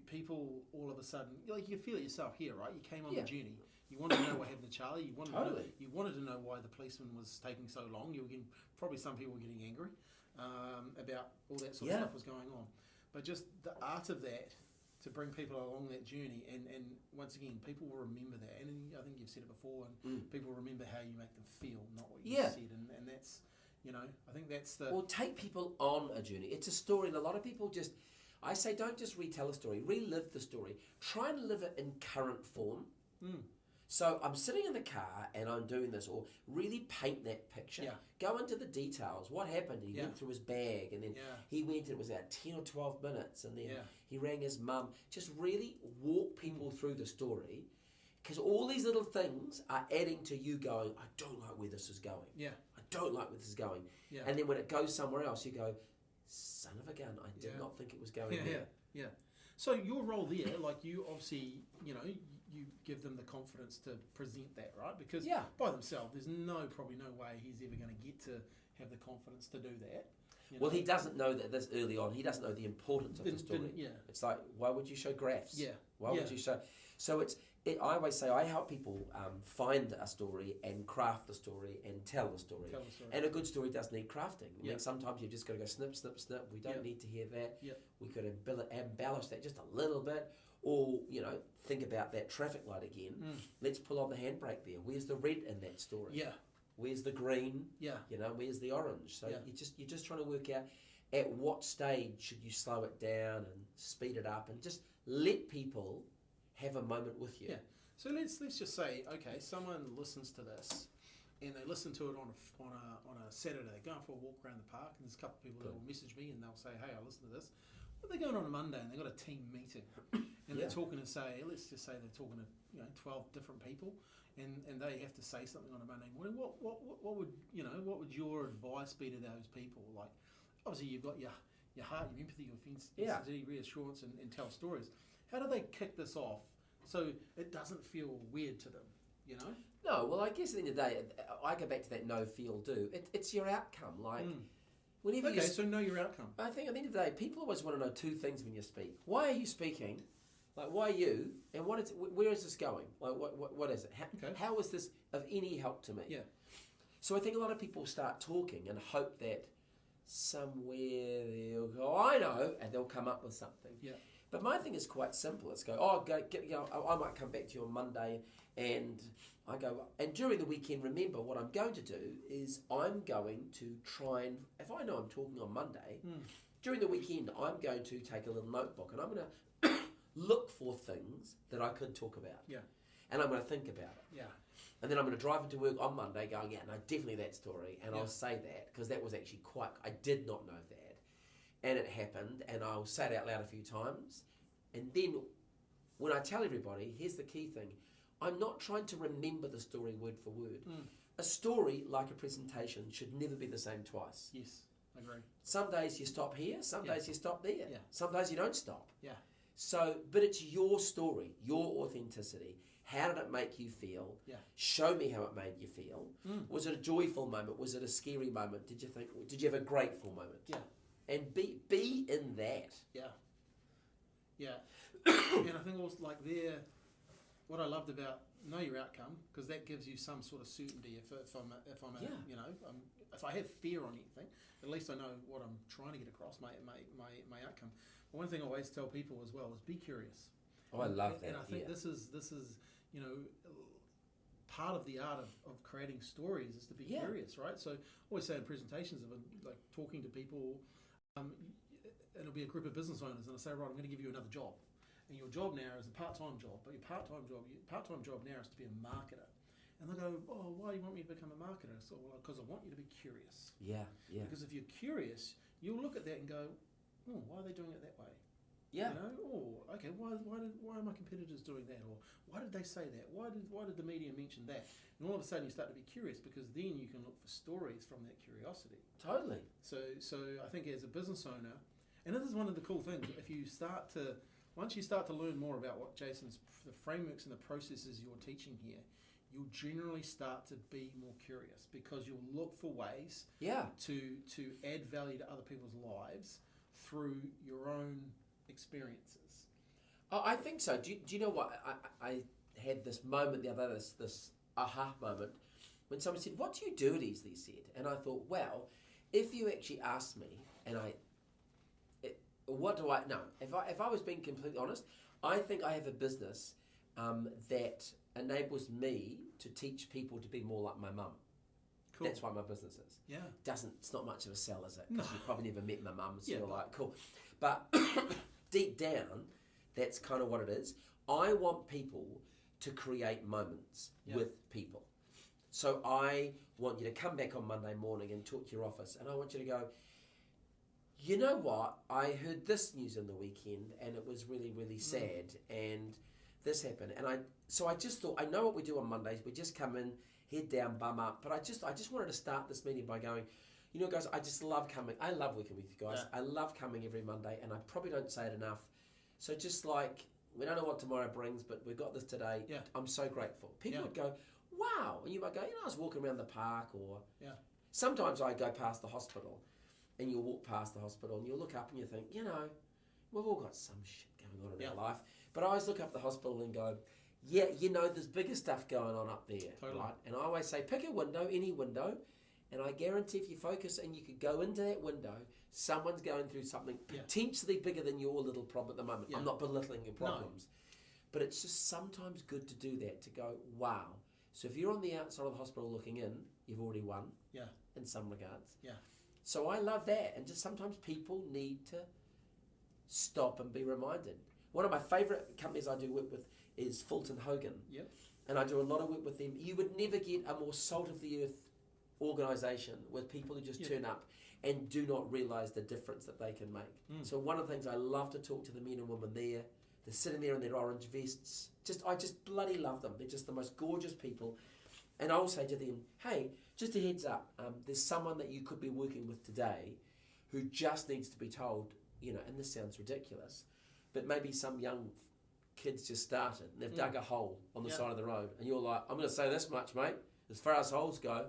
people all of a sudden, like you feel it yourself here, right? You came on the journey. You wanted to know what happened to Charlie. You wanted to know why the policeman was taking so long. You were getting, probably some people were getting angry about all that sort of stuff was going on. But just the art of that, to bring people along that journey, and once again, people will remember that. And I think you've said it before, and people remember how you make them feel, not what you said. And that's, I think that's the... Well, take people on a journey. It's a story, and a lot of people just... I say don't just retell a story, relive the story. Try and live it in current form. So I'm sitting in the car and I'm doing this, or really paint that picture. Yeah. Go into the details. What happened? He went through his bag, and then he went, and it was about 10 or 12 minutes, and then he rang his mum. Just really walk people through the story, because all these little things are adding to you going, I don't like where this is going. Yeah. I don't like where this is going. Yeah. And then when it goes somewhere else, you go, son of a gun, I did not think it was going there. Yeah. So your role there, like you obviously, you give them the confidence to present that, right? Because by themselves, there's probably no way he's ever going to get to have the confidence to do that. Well, he doesn't know that this early on. He doesn't know the importance of the story. It's like, why would you show graphs? Yeah. Why would you show? So I always say I help people find a story and craft the story and tell the story. And a good story does need crafting. I mean, sometimes you've just got to go snip, snip, snip. We don't need to hear that. We could embellish that just a little bit. Or, think about that traffic light again. Let's pull on the handbrake there. Where's the red in that story? Yeah. Where's the green? Yeah. Where's the orange? So you're just trying to work out at what stage should you slow it down and speed it up, and just let people have a moment with you. Yeah. So let's just say, okay, someone listens to this, and they listen to it on a Saturday, going for a walk around the park, and there's a couple of people that will message me and they'll say, hey, I listened to this. But they're going on a Monday and they've got a team meeting, and they're talking to let's just say they're talking to 12 different people, and they have to say something on a Monday morning. What would your advice be to those people? Like, obviously you've got your heart, your empathy, your sensitivity, reassurance, and tell stories. How do they kick this off so it doesn't feel weird to them? No, well, I guess at the end of the day, I go back to that no, feel, do. It's your outcome. Like, whenever so know your outcome. I think at the end of the day, people always want to know two things when you speak. Why are you speaking? Like, why are you? And where is this going? Like, what is it? How is this of any help to me? Yeah. So I think a lot of people start talking and hope that somewhere they'll go, I know, and they'll come up with something. Yeah. But my thing is quite simple. It's I might come back to you on Monday, and I go, and during the weekend, remember what I'm going to do is I'm going to try and, if I know I'm talking on Monday, during the weekend, I'm going to take a little notebook and I'm going to look for things that I could talk about. Yeah. And I'm going to think about it. Yeah. And then I'm going to drive into work on Monday going, no, definitely that story. And I'll say that because that was actually I did not know that. And it happened, and I'll say it out loud a few times. And then when I tell everybody, here's the key thing. I'm not trying to remember the story word for word. A story, like a presentation, should never be the same twice. Yes, I agree. Some days you stop here, some days you stop there. Yeah. Some days you don't stop. Yeah. So, but it's your story, your authenticity. How did it make you feel? Yeah. Show me how it made you feel. Was it a joyful moment? Was it a scary moment? Did you have a grateful moment? Yeah. And be in that. Yeah. Yeah. And I think also what I loved about know your outcome, because that gives you some sort of certainty. If I have fear on anything, at least I know what I'm trying to get across, my outcome. But one thing I always tell people as well is be curious. Oh, I love that. And I think this is part of the art of creating stories is to be curious, right? So I always say in presentations of like talking to people, it'll be a group of business owners, and I say, right, I'm going to give you another job, and your job now is a part-time job, but your part-time job now is to be a marketer. And they go, oh, why do you want me to become a marketer? So, well, because I want you to be curious. Yeah. Because if you're curious, you'll look at that and go, why are they doing it that way? Yeah. You know, okay, why are my competitors doing that? Or why did they say that? Why did the media mention that? And all of a sudden you start to be curious, because then you can look for stories from that curiosity. Totally. So I think as a business owner, and this is one of the cool things, once you start to learn more about what the frameworks and the processes you're teaching here, you'll generally start to be more curious, because you'll look for ways to add value to other people's lives through your own experiences. Oh, I think so. Do you know what? I had this moment the other day, this aha moment, when someone said, "What do you do at Easily Said?" And I thought, well, if you actually asked me, and what do I know? If I was being completely honest, I think I have a business that enables me to teach people to be more like my mum. Cool. That's why my business is. Yeah. It's not much of a sell, is it? No. Because you've probably never met my mum, so Yeah, you're like, cool. But deep down, that's kind of what it is. I want people to create moments with people. So I want you to come back on Monday morning and talk to your office, and I want you to go, you know what, I heard this news in the weekend and it was really, really sad, and this happened. And I just thought, I know what we do on Mondays. We just come in, head down, bum up. But I just wanted to start this meeting by going, you know, guys, I just love coming. I love working with you guys. Yeah. I love coming every Monday, and I probably don't say it enough. So just like, we don't know what tomorrow brings, but we've got this today. Yeah. I'm so grateful. People would go, wow. And you might go, you know, I was walking around the park, or sometimes I go past the hospital, and you'll walk past the hospital and you'll look up and you think, you know, we've all got some shit going on in our life. But I always look up the hospital and go, yeah, you know, there's bigger stuff going on up there, right? And I always say, pick a window, any window, and I guarantee if you focus and you could go into that window, someone's going through something potentially bigger than your little problem at the moment. I'm not belittling your problems. But it's just sometimes good to do that, to go, wow. So if you're on the outside of the hospital looking in, you've already won in some regards. Yeah. So I love that, and just sometimes people need to stop and be reminded. One of my favourite companies I do work with is Fulton Hogan, and I do a lot of work with them. You would never get a more salt of the earth organisation with people who just turn up and do not realise the difference that they can make. So one of the things I love to talk to the men and women there, they're sitting there in their orange vests. I just bloody love them. They're just the most gorgeous people. And I'll say to them, hey, just a heads up, there's someone that you could be working with today who just needs to be told, you know, and this sounds ridiculous, but maybe some young kids just started and they've dug a hole on the side of the road, and you're like, I'm going to say this much, mate, as far as holes go,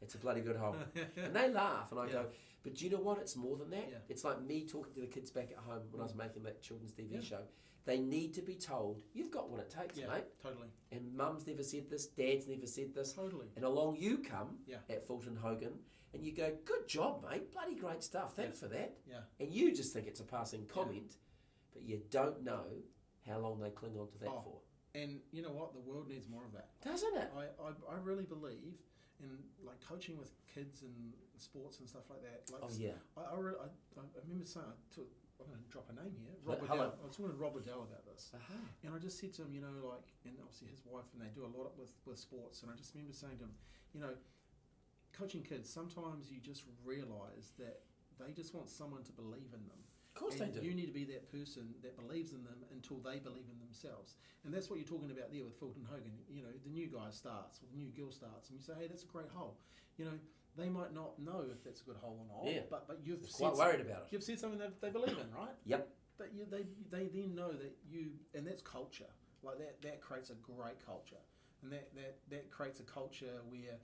it's a bloody good hole. And they laugh, and I go, but do you know what? It's more than that. It's like me talking to the kids back at home when I was making that children's TV show. They need to be told, you've got what it takes, mate. Totally. And mum's never said this, dad's never said this. Totally. And along you come at Fulton Hogan, and you go, good job, mate. Bloody great stuff. Thanks for that. Yeah. And you just think it's a passing comment, but you don't know how long they cling on to that for. And you know what? The world needs more of that. Doesn't it? I really believe in like coaching with kids and sports and stuff like that. Like, I remember saying, I'm going to drop a name here. Rob Waddell. I was talking to Rob Waddell about this. And I just said to him, you know, like, and obviously his wife, and they do a lot with sports. And I just remember saying to him, you know, coaching kids, sometimes you just realise that they just want someone to believe in them. Of course they do. You need to be that person that believes in them until they believe in themselves. And that's what you're talking about there with Fulton Hogan. You know, the new guy starts, or the new girl starts, and you say, hey, that's a great hole. You know, they might not know if that's a good hole or not, but you've quite worried about it. You've said something that they believe in, right? Yep. But they then know that and that's culture. Like that creates a great culture, and that creates a culture where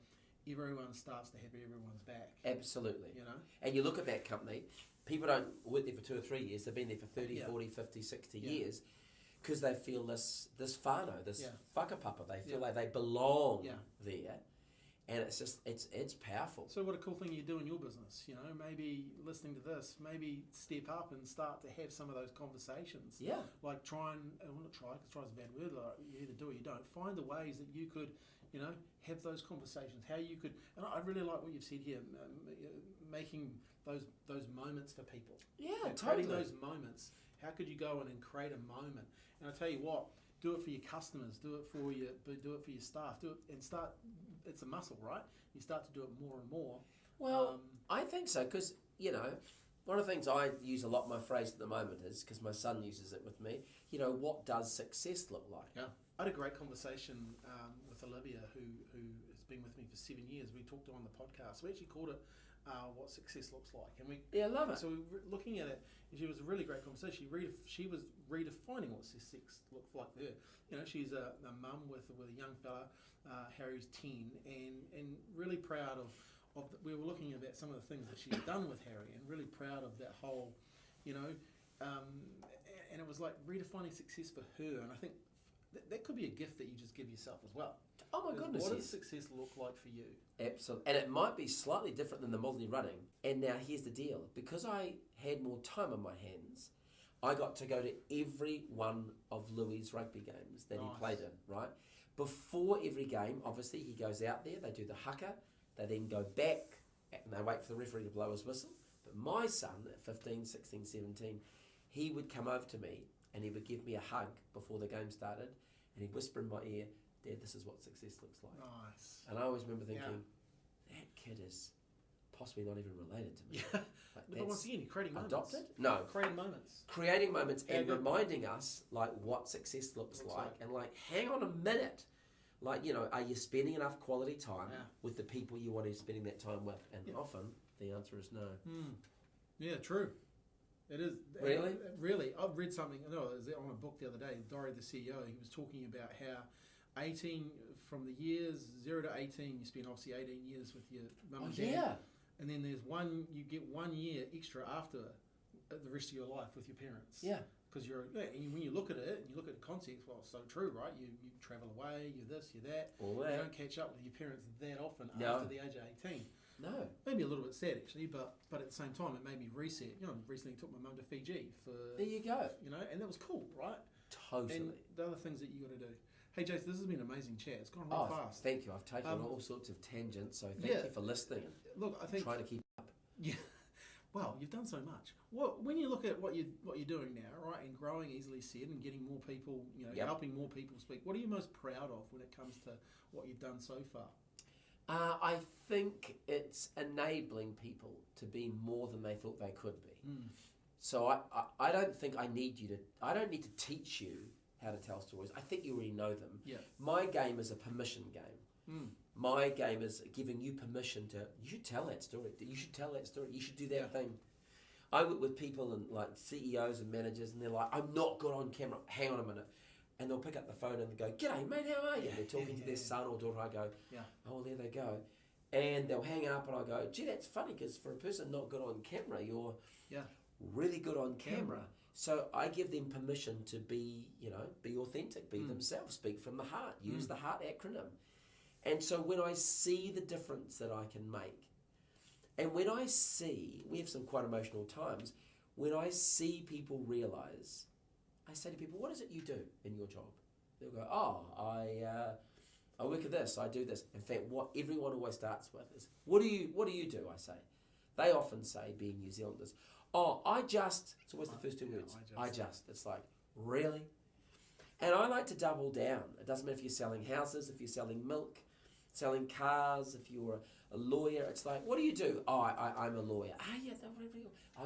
everyone starts to have everyone's back. Absolutely. You know? And you look at that company, people don't work there for 2 or 3 years, they've been there for 30, 40, 50, 60 years, because they feel this whānau, this whakapapa, they feel like they belong there. And it's just, it's powerful. So what a cool thing you do in your business, you know, maybe listening to this, maybe step up and start to have some of those conversations. Yeah. Like try is a bad word, like you either do or you don't. Find the ways that you could, you know, have those conversations, how you could, and I really like what you've said here, making those moments for people. Yeah, totally. Creating those moments. How could you go in and create a moment? And I tell you what, do it for your customers, do it for your staff, do it and start. It's a muscle, right? You start to do it more and more. Well, I think so, because, you know, One of the things I use a lot, my phrase at the moment is, because my son uses it with me, what does success look like? Yeah. I had a great conversation with Olivia, who has been with me for 7 years. We talked on the podcast. We actually called it What Success Looks Like. And I love it. So we were looking at it, and it was a really great conversation. She was redefining what success looked like for her. She's a mum with a young fella, Harry's 10, and really proud of we were looking at some of the things that she's done with Harry, and really proud of that whole, and it was like redefining success for her. And I think that could be a gift that you just give yourself as well. Oh my goodness, what does success look like for you? Absolutely. And it might be slightly different than the multi running. And now here's the deal. Because I had more time on my hands, I got to go to every one of Louis' rugby games that he played in, right? Before every game, obviously, he goes out there, they do the haka, they then go back, and they wait for the referee to blow his whistle. But my son, at 15, 16, 17, he would come over to me and he would give me a hug before the game started, and he'd whisper in my ear, Dad, this is what success looks like. Nice. And I always remember thinking, that kid is possibly not even related to me. Yeah. But once again, you're creating moments. Adopted? No. Creating moments. Creating moments and reminding us what success looks like. And hang on a minute. Are you spending enough quality time with the people you want to be spending that time with? And often the answer is no. Yeah, true. It is. Really? Really. I've read something, it was on a book the other day, Dory the CEO, he was talking about how 18, from the years 0 to 18, you spend obviously 18 years with your mum and dad. Yeah. And then you get 1 year extra after the rest of your life with your parents. Yeah. Because and when you look at it, and you look at the context, well, it's so true, right? You travel away, you're this, you're that. All that. You don't catch up with your parents that often after the age of 18. No. Maybe a little bit sad actually, but at the same time, it made me reset. Recently took my mum to Fiji for. There you go. And that was cool, right? Totally. And the other things that you got to do. Hey, Jason, this has been an amazing chat. It's gone real fast. Thank you. I've taken all sorts of tangents, so thank you for listening. Look, I think trying to keep up. Yeah. Well, you've done so much. When you look at what you're doing now, right, and growing easily said, and getting more people, helping more people speak. What are you most proud of when it comes to what you've done so far? I think it's enabling people to be more than they thought they could be. So I don't think I don't need to teach you how to tell stories. I think you already know them. Yeah. My game is a permission game. My game is giving you permission you should tell that story. You should tell that story. You should do that thing. I work with people and CEOs and managers, and they're like, I'm not good on camera. Hang on a minute. And they'll pick up the phone and go, G'day, mate, how are you? And they're talking to their son or daughter. I go, oh, there they go. And they'll hang up, and I go, gee, that's funny, because for a person not good on camera, you're really good on camera. So I give them permission to be authentic, be themselves, speak from the heart, use the HEART acronym. And so when I see the difference that I can make, and when I see, we have some quite emotional times, when I see people realise, I say to people, what is it you do in your job? They'll go, I work at this, I do this. In fact, what everyone always starts with is, what do you do, I say. They often say, being New Zealanders, it's always the first two words, I just. It's like, really? And I like to double down. It doesn't matter if you're selling houses, if you're selling milk, selling cars, if you're a lawyer. It's like, what do you do? I'm a lawyer.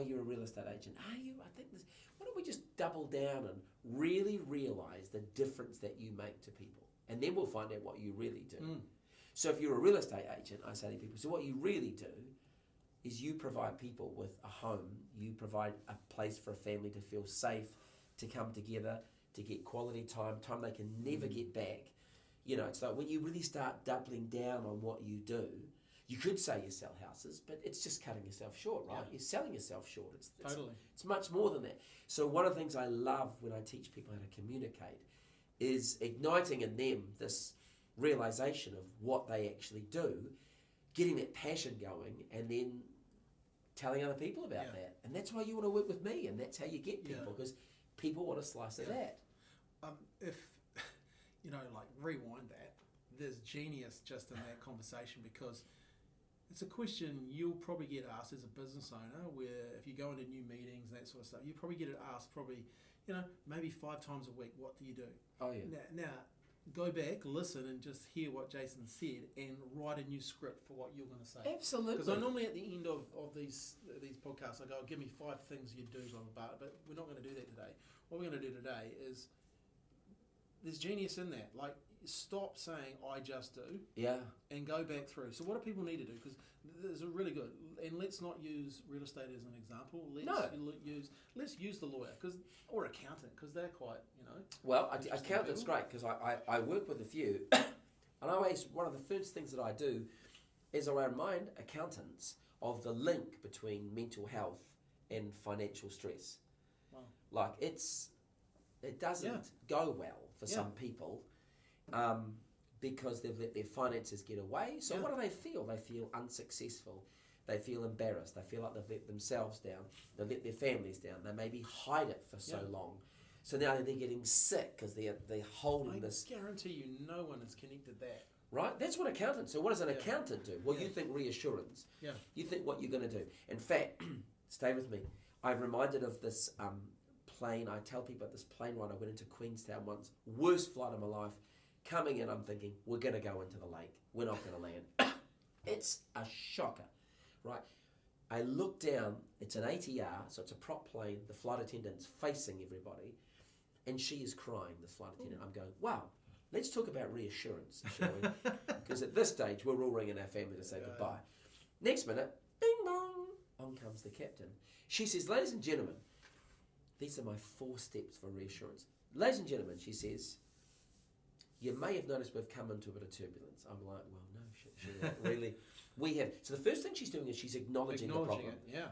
You're a real estate agent. I think this. Why don't we just double down and really realise the difference that you make to people? And then we'll find out what you really do. So if you're a real estate agent, I say to people, so what you really do is you provide people with a home. You provide a place for a family to feel safe, to come together, to get quality time they can never get back. It's like when you really start doubling down on what you do, you could say you sell houses, but it's just cutting yourself short, right? You're selling yourself short. It's much more than that. So one of the things I love when I teach people how to communicate is igniting in them this realization of what they actually do, getting that passion going, and then telling other people about that. And that's why you want to work with me, and that's how you get people, because people want a slice of that. If, rewind that, there's genius just in that conversation, because it's a question you'll probably get asked as a business owner, where if you go into new meetings and that sort of stuff, you probably get it asked maybe 5 times a week, what do you do? Oh, yeah. Now go back, listen, and just hear what Jason said, and write a new script for what you're going to say. Absolutely. Because I normally at the end of these podcasts, I go, give me 5 things you do, blah, blah, blah. But we're not going to do that today. What we're going to do today is, there's genius in that. Like, stop saying, I just do. Yeah. And go back through. So what do people need to do? Because there's a really good, and let's not use real estate as an example. Let's use the lawyer, or accountant, because they're quite, Well, accountant's great, because I work with a few, and one of the first things that I do is I remind accountants of the link between mental health and financial stress. Wow. Like, it doesn't go well for some people, because they've let their finances get away. So what do they feel? They feel unsuccessful. They feel embarrassed. They feel like they've let themselves down. They've let their families down. They maybe hide it for so long. So now they're getting sick because they're holding this. I guarantee you no one has connected that. Right? That's what accountants do. What does an accountant do? Well, you think reassurance. Yeah. You think what you're going to do. In fact, stay with me. I'm reminded of this plane. I tell people about this plane ride. I went into Queenstown once. Worst flight of my life. Coming in, I'm thinking, we're going to go into the lake. We're not going to land. It's a shocker, right? I look down. It's an ATR, so it's a prop plane. The flight attendant's facing everybody, and she is crying, the flight attendant. I'm going, wow, let's talk about reassurance, shall we? Because at this stage, we're all ringing our family to say goodbye. Next minute, bing bong, on comes the captain. She says, ladies and gentlemen, these are my 4 steps for reassurance. Ladies and gentlemen, she says, you may have noticed we've come into a bit of turbulence. I'm like, well, no, shit, really. We have. So the first thing she's doing is she's acknowledging the problem.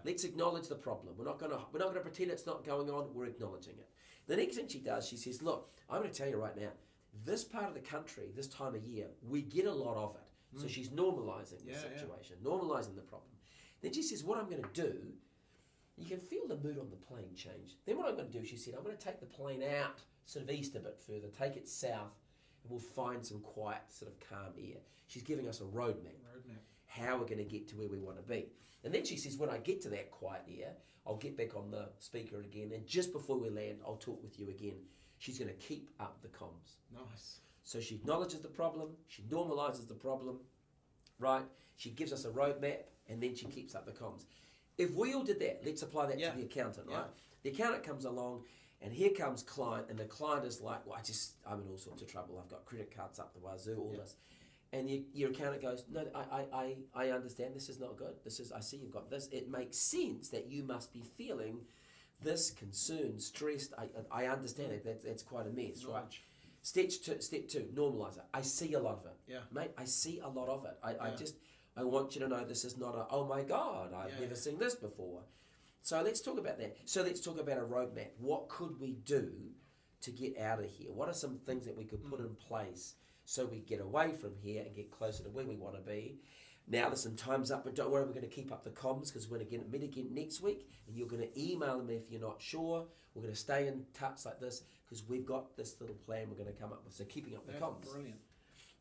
Let's acknowledge the problem. We're not going to pretend it's not going on. We're acknowledging it. The next thing she does, she says, look, I'm going to tell you right now, this part of the country, this time of year, we get a lot of it. So she's normalising the situation, normalising the problem. Then she says, what I'm going to do, you can feel the mood on the plane change. Then what I'm going to do, she said, I'm going to take the plane out sort of east a bit further, take it south, and we'll find some quiet, sort of calm air. She's giving us a roadmap. How we're going to get to where we want to be. And then she says, when I get to that quiet air, I'll get back on the speaker again, and just before we land, I'll talk with you again. She's going to keep up the comms. Nice. So she acknowledges the problem, she normalises the problem, right? She gives us a roadmap, and then she keeps up the comms. If we all did that, let's apply that to the accountant, right? The accountant comes along, and here comes client, and the client is like, well, I'm in all sorts of trouble. I've got credit cards up the wazoo, all this. And your accountant goes, no, I understand, this is not good. I see you've got this. It makes sense that you must be feeling this, concerned, stressed. I understand it. That's quite a mess, right? Step two, normalise it. I see a lot of it. Yeah. Mate, I see a lot of it. I want you to know this is not oh my God, I've never seen this before. So let's talk about that. So let's talk about a roadmap. What could we do to get out of here? What are some things that we could put in place so we get away from here and get closer to where we want to be? Now, listen, time's up, but don't worry, we're going to keep up the comms because we're going to meet again next week, and you're going to email me if you're not sure. We're going to stay in touch like this because we've got this little plan we're going to come up with. So keeping up the comms. Brilliant.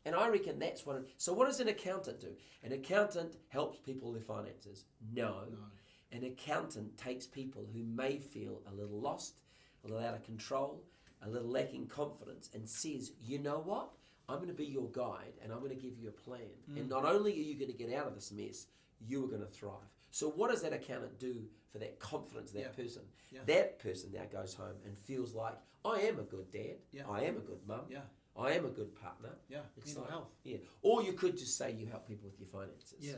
And I reckon that's so what does an accountant do? An accountant helps people with their finances. No. An accountant takes people who may feel a little lost, a little out of control, a little lacking confidence, and says, you know what? I'm going to be your guide, and I'm going to give you a plan. And not only are you going to get out of this mess, you are going to thrive. So what does that accountant do for that confidence, that person? Yeah. That person now goes home and feels like, I am a good dad. Yeah. I am a good mum. Yeah. I am a good partner. Yeah. It's mental health. Yeah. Or you could just say you help people with your finances. Yeah.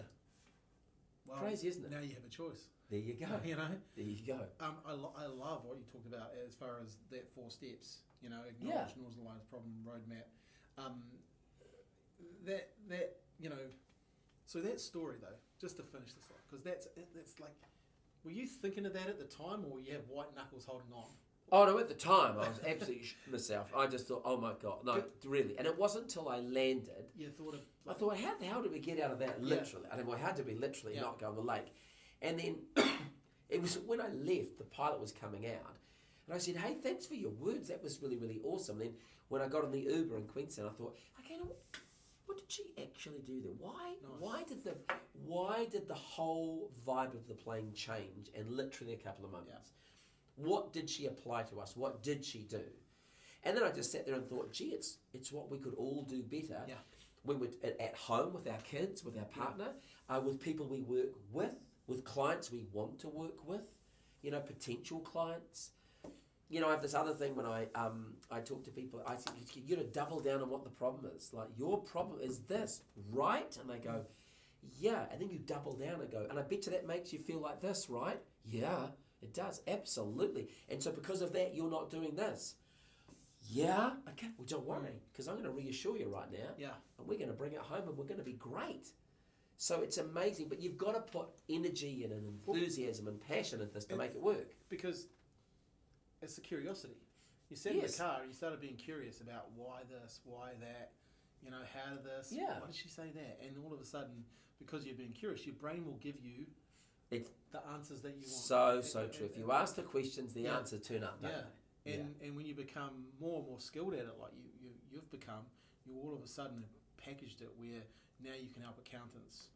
Well, crazy, isn't it? Now you have a choice. There you go. You know? There you go. I love what you talk about as far as that 4 steps. You know, acknowledge, normalize, problem, roadmap. That you know, so that story though, just to finish this off, because that's like, were you thinking of that at the time, or you have white knuckles holding on? Oh no, at the time I was absolutely myself. I just thought, oh my God, no, really. And it wasn't until I landed. You thought of. I thought, how the hell did we get out of that? Literally, I mean, well, how did we literally not go on the lake? And then it was when I left, the pilot was coming out, and I said, hey, thanks for your words. That was really, really awesome. Then when I got on the Uber in Queenstown, I thought, okay, what did she actually do there? Why did the whole vibe of the plane change in literally a couple of moments? Yeah. What did she apply to us? What did she do? And then I just sat there and thought, gee, it's what we could all do better when we're at home with our kids, with our partner, with people we work with clients we want to work with, potential clients. I have this other thing when I talk to people, I say, you got to double down on what the problem is. Like, your problem is this, right? And they go, yeah. And then you double down and go, and I bet you that makes you feel like this, right? Yeah, it does, absolutely. And so because of that, you're not doing this. Yeah, okay, well, don't worry, because I'm going to reassure you right now. Yeah. And we're going to bring it home and we're going to be great. So it's amazing, but you've got to put energy and enthusiasm and passion into this to make it work. Because it's the curiosity. You sat in the car, you started being curious about why this, why that, how did this, why did she say that? And all of a sudden, because you're being curious, your brain will give you the answers that you want. So true. If you ask the questions, the answers turn up, don't they? And when you become more and more skilled at it, like you've become, you all of a sudden have packaged it where now you can help accountants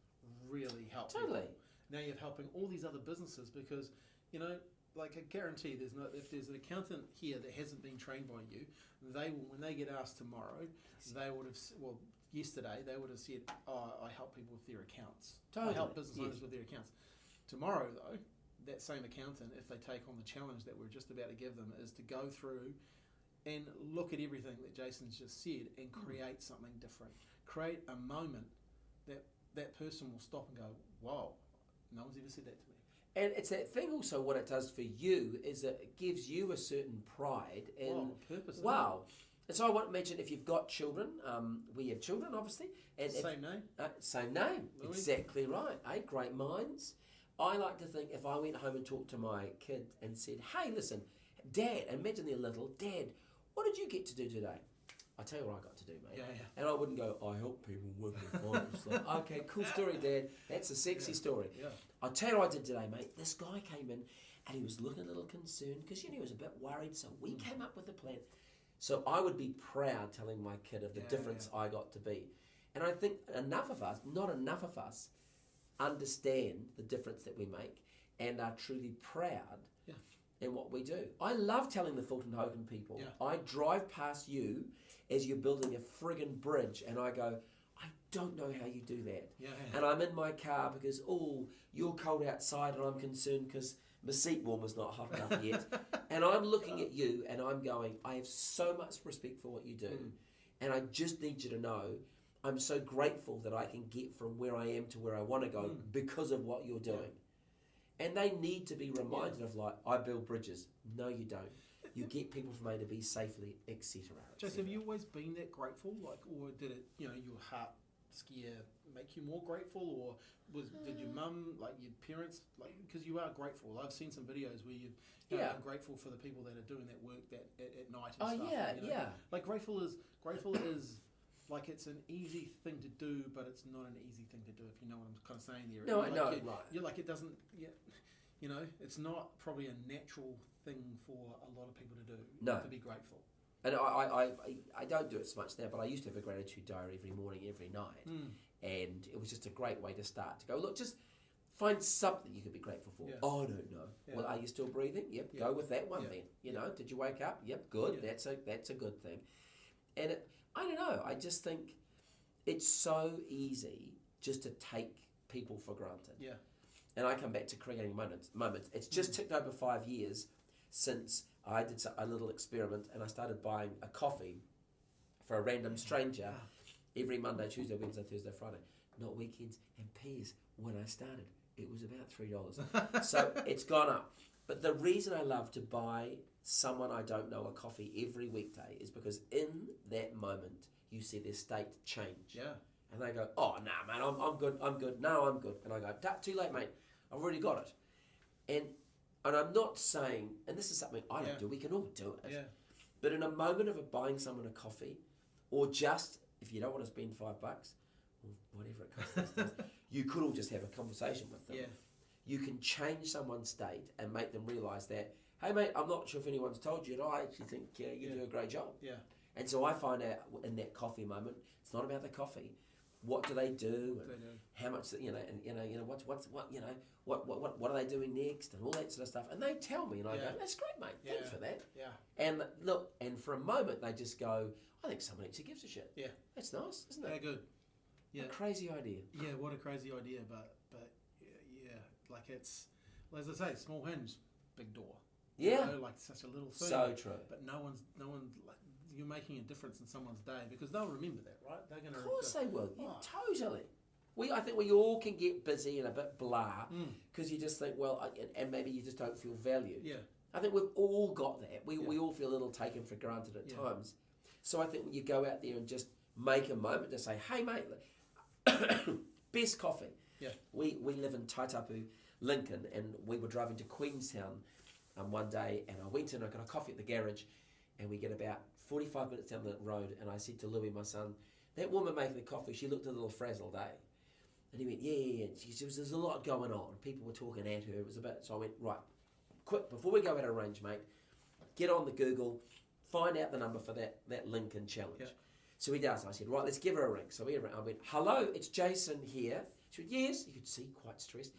really help people. Now you're helping all these other businesses because, like I guarantee if there's an accountant here that hasn't been trained by you, when they get asked tomorrow, they would have, yesterday they would have said, I help people with their accounts. I help business owners with their accounts. Tomorrow though, that same accountant, if they take on the challenge that we're just about to give them, is to go through and look at everything that Jason's just said and create something different. Create a moment that person will stop and go, wow, no one's ever said that to me. And it's that thing also, what it does for you is that it gives you a certain pride in purpose. Wow. And so I want to mention, if you've got children, we have children obviously. And same name. Same name. Louis. Exactly right. Great minds. I like to think if I went home and talked to my kid and said, hey, listen, Dad, imagine they're little, Dad, what did you get to do today? I'll tell you what I got to do, mate. Yeah. And I wouldn't go, I help people with their finance. Like, okay, cool story, Dad. That's a sexy story. Yeah. I'll tell you what I did today, mate. This guy came in and he was looking a little concerned because, he was a bit worried. So we came up with a plan. So I would be proud telling my kid of the difference I got to be. And I think not enough of us, understand the difference that we make and are truly proud in what we do. I love telling the Fulton Hogan people, I drive past you as you're building a friggin' bridge and I go, I don't know how you do that. And I'm in my car because, you're cold outside and I'm concerned because my seat warmer's not hot enough yet. And I'm looking at you and I'm going, I have so much respect for what you do. And I just need you to know I'm so grateful that I can get from where I am to where I want to go because of what you're doing. And they need to be reminded of, like, I build bridges. No, you don't. You get people from A to B safely, etc. Jason, have you always been that grateful? Like, or did it, your heart scare make you more grateful? Or did your mum, like your parents, like, because you are grateful. I've seen some videos where you've been grateful for the people that are doing that work at night and stuff. Like, grateful is like, it's an easy thing to do, but it's not an easy thing to do, if you know what I'm kind of saying there. No, I know, right. You're like, it doesn't, it's not probably a natural thing for a lot of people to do, to be grateful. And I don't do it so much now, but I used to have a gratitude diary every morning, every night. And it was just a great way to start, to go, look, just find something you could be grateful for. Yeah. Oh, I don't know. Yeah. Well, are you still breathing? Yep, go with that one then. Did you wake up? Yep, good. Yeah. That's a good thing. And I don't know, I just think it's so easy just to take people for granted. Yeah. And I come back to creating moments. It's just ticked over 5 years since I did a little experiment and I started buying a coffee for a random stranger every Monday, Tuesday, Wednesday, Thursday, Friday. Not weekends. And Pairs, when I started, it was about $3. So it's gone up. But the reason I love to buy someone I don't know a coffee every weekday is because in that moment you see their state change. Yeah. And they go, oh, nah, man, I'm good. No, I'm good. And I go, too late, mate. I've already got it. And I'm not saying, and this is something I don't do, we can all do it. Yeah. But in a moment of buying someone a coffee, or just, if you don't want to spend $5, or whatever it costs these days, you could all just have a conversation with them. Yeah. You can change someone's state and make them realise that, hey mate, I'm not sure if anyone's told you, but I actually think you do a great job. Yeah. And so I find out in that coffee moment, it's not about the coffee. what do they do, What and they do. how much, what are they doing next, and all that sort of stuff. And they tell me, and I go, that's great, mate. Thanks for that. Yeah. And look, and for a moment they just go, I think someone actually gives a shit. Yeah. That's nice, isn't it? Yeah, good. Yeah. What a crazy idea. Yeah, what a crazy idea, but yeah, like it's, as I say, small hinge, big door. Yeah. You know, like such a little thing. So true. But no one, like, you're making a difference in someone's day because they'll remember that, right? They're gonna. Of course they will. Yeah, totally. I think we all can get busy and a bit blah because you just think, well, and maybe you just don't feel valued. Yeah. I think we've all got that. We all feel a little taken for granted at times. So I think when you go out there and just make a moment to say, hey, mate, best coffee. Yeah. We live in Taitapu, Lincoln, and we were driving to Queenstown one day, and I went in, I got a coffee at the garage, and we get about 45 minutes down the road, and I said to Louis, my son, that woman making the coffee, she looked a little frazzled, eh? And he went, yeah. She said, there's a lot going on. People were talking at her. It was a bit, so I went, right, quick, before we go out of range, mate, get on the Google, find out the number for that Lincoln challenge. Yeah. So he does. I said, right, let's give her a ring. So I went, hello, it's Jason here. She went, yes. You could see, quite stressed.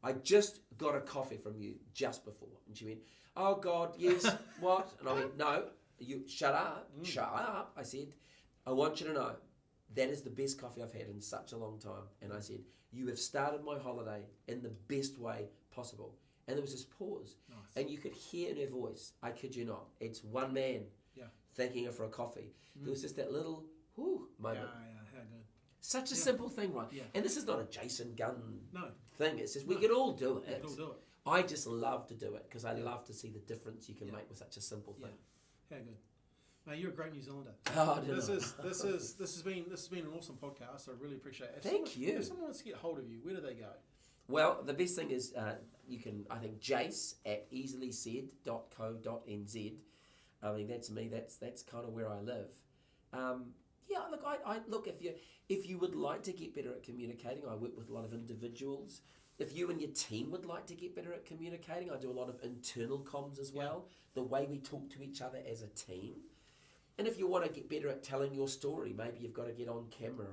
I just got a coffee from you just before. And she went, oh, God, yes, what? And I went, no, you shut up, shut up. I said, I want you to know, that is the best coffee I've had in such a long time. And I said, you have started my holiday in the best way possible. And there was this pause. Nice. And you could hear in her voice, I kid you not, it's one man thanking her for a coffee. There was just that little moment. Yeah, how good. Such a simple thing, right? Yeah. And this is not a Jason Gunn thing. It's just we could all do it. We could all do it. I just love to do it because I love to see the difference you can make with such a simple thing. How good. Mate, you're a great New Zealander. Oh, this has been an awesome podcast. I really appreciate it. Thank you. If someone wants to get hold of you, where do they go? Well, the best thing is you can, I think, Jace at easilysaid.co.nz. I mean, that's me. That's kind of where I live. Look, I look, if you would like to get better at communicating, I work with a lot of individuals. If you and your team would like to get better at communicating, I do a lot of internal comms as well, the way we talk to each other as a team. And if you want to get better at telling your story, maybe you've got to get on camera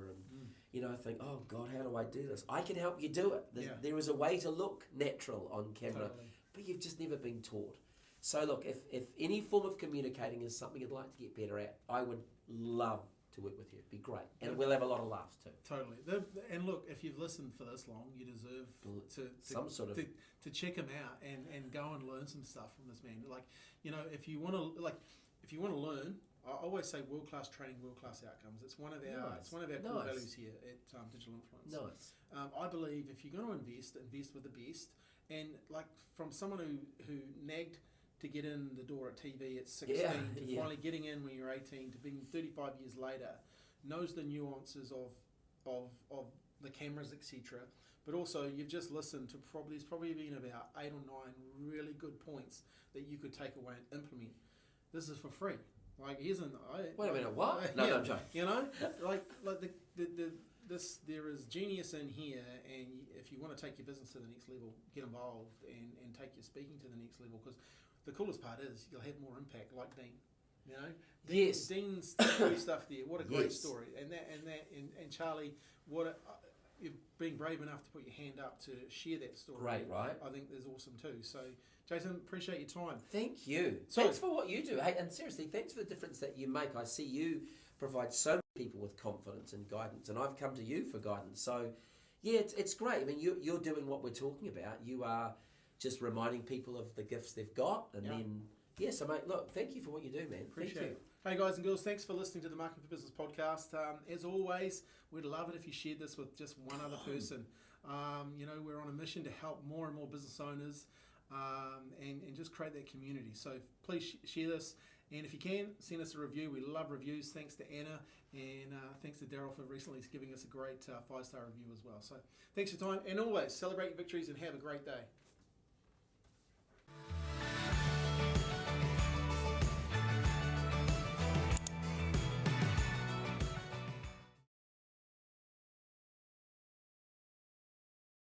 and think, oh God, how do I do this? I can help you do it. There is a way to look natural on camera, but you've just never been taught. So look, if any form of communicating is something you'd like to get better at, I would love to work with you. It'd be great. And we'll have a lot of laughs too. Totally. And look, if you've listened for this long, you deserve to check him out and go and learn some stuff from this man. Like, if you want to learn, I always say world-class training, world-class outcomes. It's one of our core values here at Digital Influence. Nice. I believe if you're going to invest with the best. And like from someone who nagged to get in the door at TV at 16 to finally getting in when you're 18 to being 35 years later, knows the nuances of the cameras, etc. But also you've just listened to there's probably been about 8 or 9 really good points that you could take away and implement. This is for free. Like here's wait a minute, what? No, I'm joking. There is genius in here, and if you want to take your business to the next level, get involved and take your speaking to the next level. Because the coolest part is you'll have more impact, like Dean. Dean's stuff there. What a great story, and Charlie, you've been brave enough to put your hand up to share that story. Great, right? I think is awesome too. So, Jason, appreciate your time. Thank you. Thanks for what you do. Hey, and seriously, thanks for the difference that you make. I see you provide so many people with confidence and guidance, and I've come to you for guidance. So, yeah, it's great. I mean, you're doing what we're talking about. You are just reminding people of the gifts they've got, and then, so mate, look, thank you for what you do, man. Appreciate it. Hey guys and girls, thanks for listening to the Marketing for Business podcast. As always, we'd love it if you shared this with just one other person. We're on a mission to help more and more business owners and just create that community. So please share this. And if you can, send us a review. We love reviews. Thanks to Anna and thanks to Daryl for recently giving us a great 5-star review as well. So thanks for your time. And always celebrate your victories and have a great day.